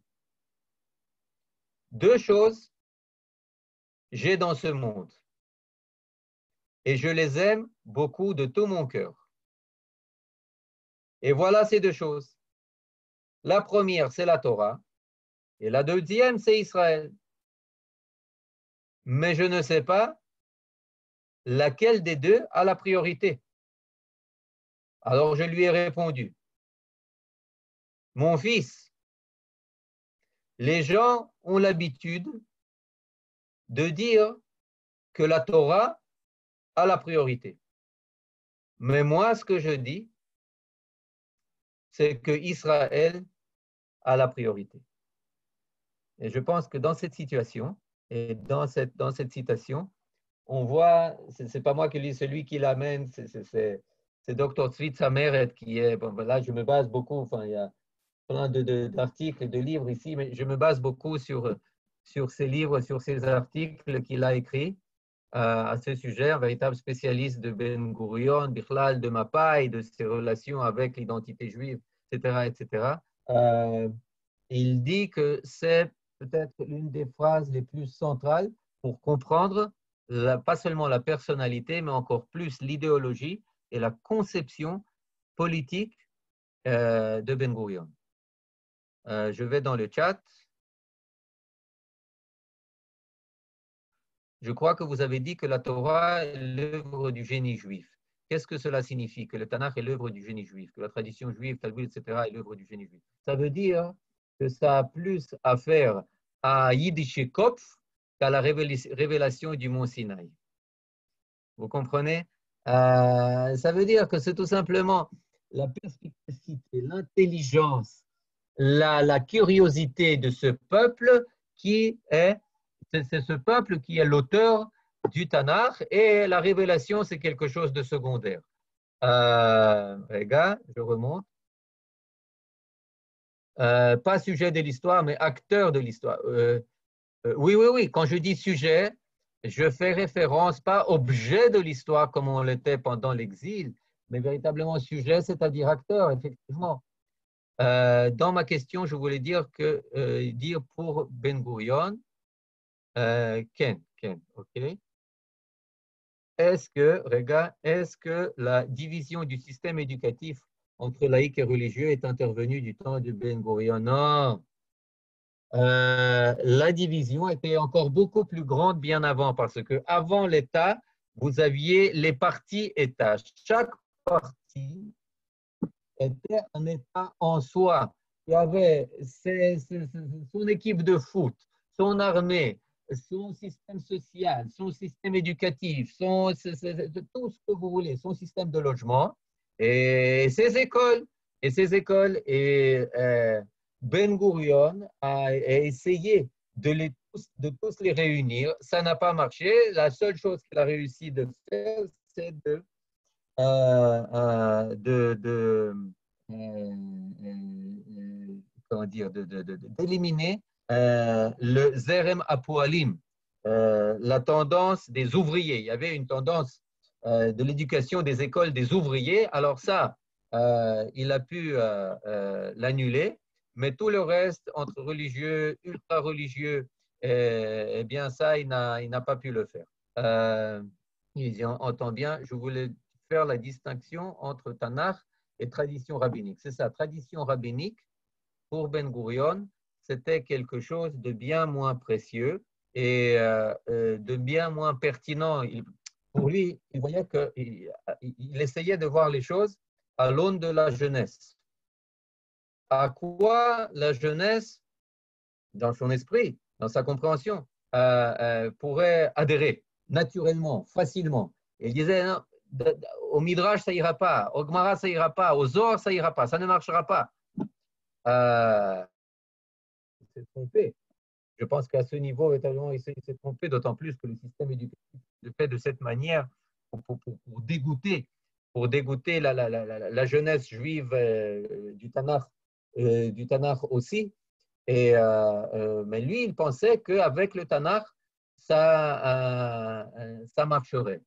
deux choses j'ai dans ce monde et je les aime beaucoup de tout mon cœur. Et voilà ces deux choses. La première, c'est la Torah et la deuxième, c'est Israël. Mais je ne sais pas laquelle des deux a la priorité. Alors je lui ai répondu, mon fils, les gens ont l'habitude de dire que la Torah a la priorité. Mais moi, ce que je dis, c'est que Israël a la priorité. Et je pense que dans cette situation, et dans cette citation, on voit, ce n'est pas moi qui lis, celui qui l'amène, c'est Dr. Tzvi Tzameret qui est, bon, là je me base beaucoup, enfin il y a plein d'articles et de livres ici, mais je me base beaucoup sur ces livres, sur ces articles qu'il a écrits à ce sujet, un véritable spécialiste de Ben Gurion, Bichlal, de Mapai, de ses relations avec l'identité juive, etc. etc. Il dit que c'est peut-être l'une des phrases les plus centrales pour comprendre pas seulement la personnalité, mais encore plus l'idéologie et la conception politique de Ben Gurion. Je vais dans le chat. Je crois que vous avez dit que la Torah est l'œuvre du génie juif. Qu'est-ce que cela signifie? Que le Tanakh est l'œuvre du génie juif, que la tradition juive, Talmud, etc. est l'œuvre du génie juif. Ça veut dire que ça a plus à faire à Yiddish Kopf qu'à la révélation du mont Sinaï. Vous comprenez? Ça veut dire que c'est tout simplement la perspicacité, l'intelligence, la curiosité de ce peuple qui est, c'est ce peuple qui est l'auteur du Tanakh et la révélation, c'est quelque chose de secondaire. Regarde, je remonte. Pas sujet de l'histoire, mais acteur de l'histoire. Oui. Quand je dis sujet, je fais référence pas objet de l'histoire comme on l'était pendant l'exil, mais véritablement sujet, c'est-à-dire acteur, effectivement. Dans ma question, je voulais dire pour Ben Gurion, Ken, ok. Est-ce que la division du système éducatif entre laïcs et religieux est intervenue du temps de Ben Gurion? Non. La division était encore beaucoup plus grande bien avant, parce que avant l'État, vous aviez les partis États. Chaque parti était un État en soi. Il y avait son équipe de foot, son armée, son système social, son système éducatif, tout ce que vous voulez, son système de logement et ses écoles. Et ses écoles. Et Ben Gurion a essayé de tous les réunir. Ça n'a pas marché. La seule chose qu'il a réussi de faire, c'est comment dire, d'éliminer le Zerem Apoalim, la tendance des ouvriers. Il y avait une tendance de l'éducation des écoles des ouvriers. Alors ça, il a pu l'annuler, mais tout le reste, entre religieux, ultra-religieux, eh bien ça, il n'a pas pu le faire. Il entend bien, je voulais faire la distinction entre Tanakh et tradition rabbinique. C'est ça, tradition rabbinique, pour Ben Gurion, c'était quelque chose de bien moins précieux et de bien moins pertinent. Pour lui, il voyait qu'il essayait de voir les choses à l'aune de la jeunesse. À quoi la jeunesse, dans son esprit, dans sa compréhension, pourrait adhérer naturellement, facilement. Il disait, non, au Midrash, ça ira pas, au Gemara, ça ira pas, au Zohar, ça ira pas, ça ne marchera pas. Il s'est trompé. Je pense qu'à ce niveau, il s'est trompé, d'autant plus que le système éducatif est fait de cette manière pour dégoûter la jeunesse juive du Tanakh aussi. Mais lui, il pensait qu'avec le Tanakh, ça marcherait.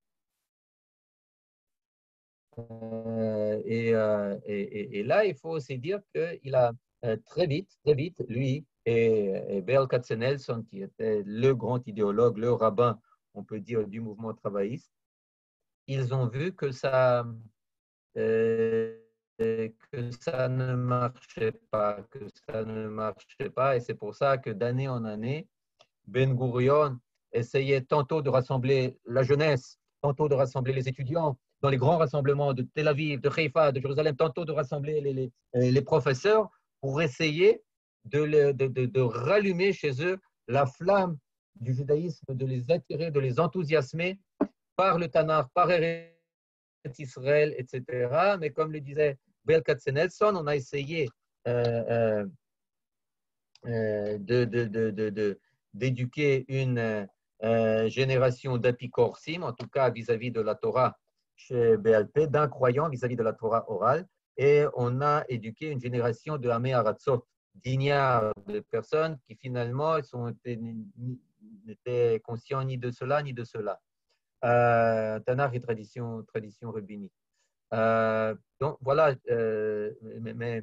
Et là, il faut aussi dire qu'il a très vite, lui et Berl Katzenelson, qui était le grand idéologue, le rabbin, on peut dire, du mouvement travailliste, ils ont vu que ça ne marchait pas, et c'est pour ça que d'année en année, Ben Gurion essayait tantôt de rassembler la jeunesse, tantôt de rassembler les étudiants dans les grands rassemblements de Tel Aviv, de Haïfa, de Jérusalem, tantôt de rassembler les professeurs pour essayer de rallumer chez eux la flamme du judaïsme, de les attirer, de les enthousiasmer par le Tanakh, par Eretz Israël, etc. Mais comme le disait Berl Katzenelson, on a essayé d'éduquer une génération d'apicorsim, en tout cas vis-à-vis de la Torah chez BLP, d'un croyant vis-à-vis de la Torah orale, et on a éduqué une génération de Hamé Aratzot, d'ignards, de personnes qui finalement n'étaient conscients ni de cela ni de cela. Tanakh et tradition rabbinique. Donc voilà, mais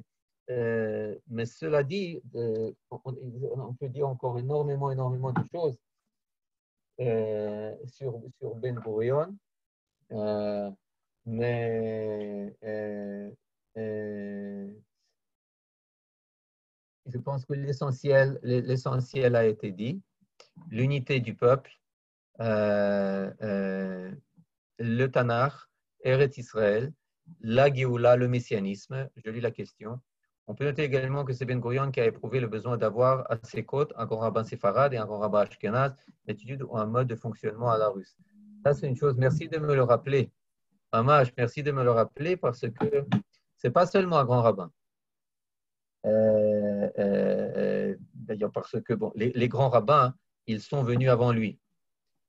cela dit, on peut dire encore énormément de choses sur Ben Gurion, mais je pense que l'essentiel a été dit. L'unité du peuple, le Tanakh, Eretz Israël, la Géoula, le messianisme. Je lis la question. On peut noter également que c'est Ben Gurion qui a éprouvé le besoin d'avoir à ses côtes un grand rabbin séfarade et un grand rabbin ashkénaze, l'étude ou un mode de fonctionnement à la russe. Ça, c'est une chose. Merci de me le rappeler. Amash, merci de me le rappeler parce que ce n'est pas seulement un grand rabbin. D'ailleurs, parce que bon, les grands rabbins, ils sont venus avant lui.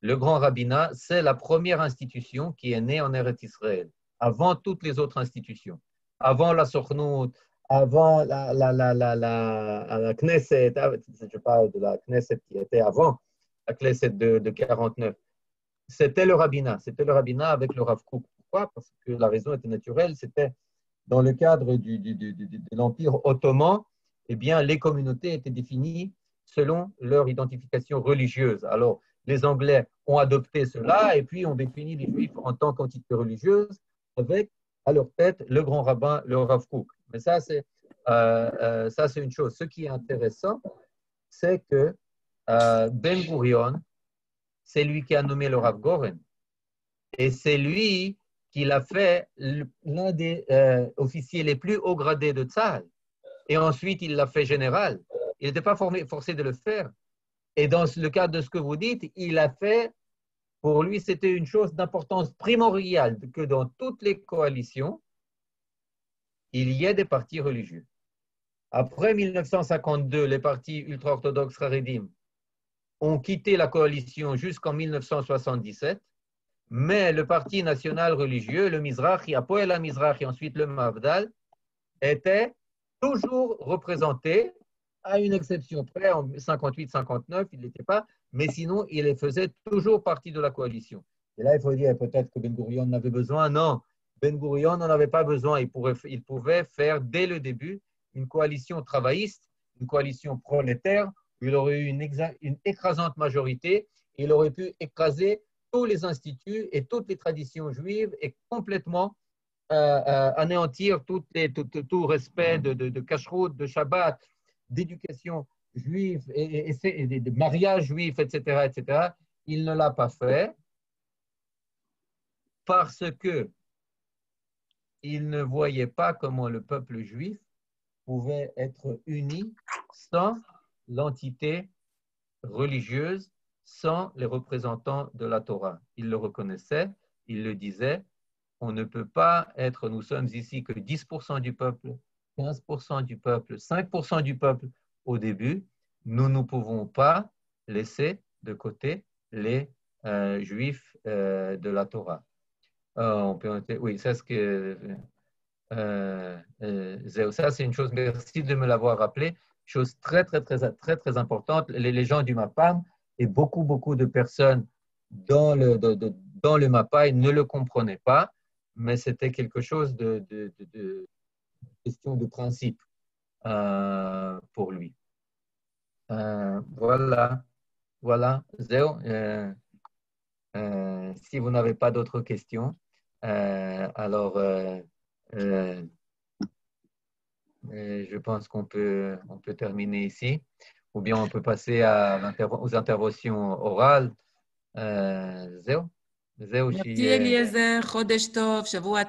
Le grand rabbinat, c'est la première institution qui est née en Eretz Israël, avant toutes les autres institutions. Avant la Sokhnout, avant la Knesset, je parle de la Knesset qui était avant la Knesset de 49. C'était le rabbinat avec le Rav Kook. Pourquoi? Parce que la raison était naturelle, c'était dans le cadre de l'Empire ottoman, eh bien, les communautés étaient définies selon leur identification religieuse. Alors, les Anglais ont adopté cela et puis ont défini les Juifs en tant qu'entité religieuse avec à leur tête le grand rabbin, le Rav Kook. Mais ça, c'est une chose. Ce qui est intéressant, c'est que Ben Gurion, c'est lui qui a nommé le Rav Goren et c'est lui qu'il a fait l'un des officiers les plus haut gradés de Tzahal. Et ensuite, il l'a fait général. Il n'était pas forcé de le faire. Et dans le cas de ce que vous dites, il a fait, pour lui, c'était une chose d'importance primordiale que dans toutes les coalitions, il y ait des partis religieux. Après 1952, les partis ultra-orthodoxes Haredim ont quitté la coalition jusqu'en 1977, mais le parti national religieux, le Mizrahi, Hapoel HaMizrahi et ensuite le Mafdal, était toujours représenté, à une exception près, en 58-59, il n'était pas, mais sinon, il faisait toujours partie de la coalition. Et là, il faut dire peut-être que Ben Gurion en avait besoin. Non, Ben Gurion n'en avait pas besoin. Il pouvait faire dès le début une coalition travailliste, une coalition prolétaire. Il aurait eu une écrasante majorité. Il aurait pu écraser tous les instituts et toutes les traditions juives et complètement anéantir tout respect de cacheroute, de Shabbat, d'éducation juive et de mariage juif, etc., etc. Il ne l'a pas fait parce que il ne voyait pas comment le peuple juif pouvait être uni sans l'entité religieuse, sans les représentants de la Torah. Il le reconnaissait, il le disait. On ne peut pas être, nous sommes ici que 10% du peuple, 15% du peuple, 5% du peuple au début. Nous ne pouvons pas laisser de côté les juifs de la Torah. Oui, ça, ça c'est une chose, merci de me l'avoir rappelé, chose très, très, très, très, très importante. Les gens du MAPAM et beaucoup, beaucoup de personnes dans dans le MAPAI ne le comprenaient pas, mais c'était quelque chose de question de principe pour lui. Voilà, voilà, Zéo. Si vous n'avez pas d'autres questions, alors je pense on peut terminer ici, ou bien on peut passer aux interventions orales. זהו, Merci Eliezer, Chodesh Tov, Shavua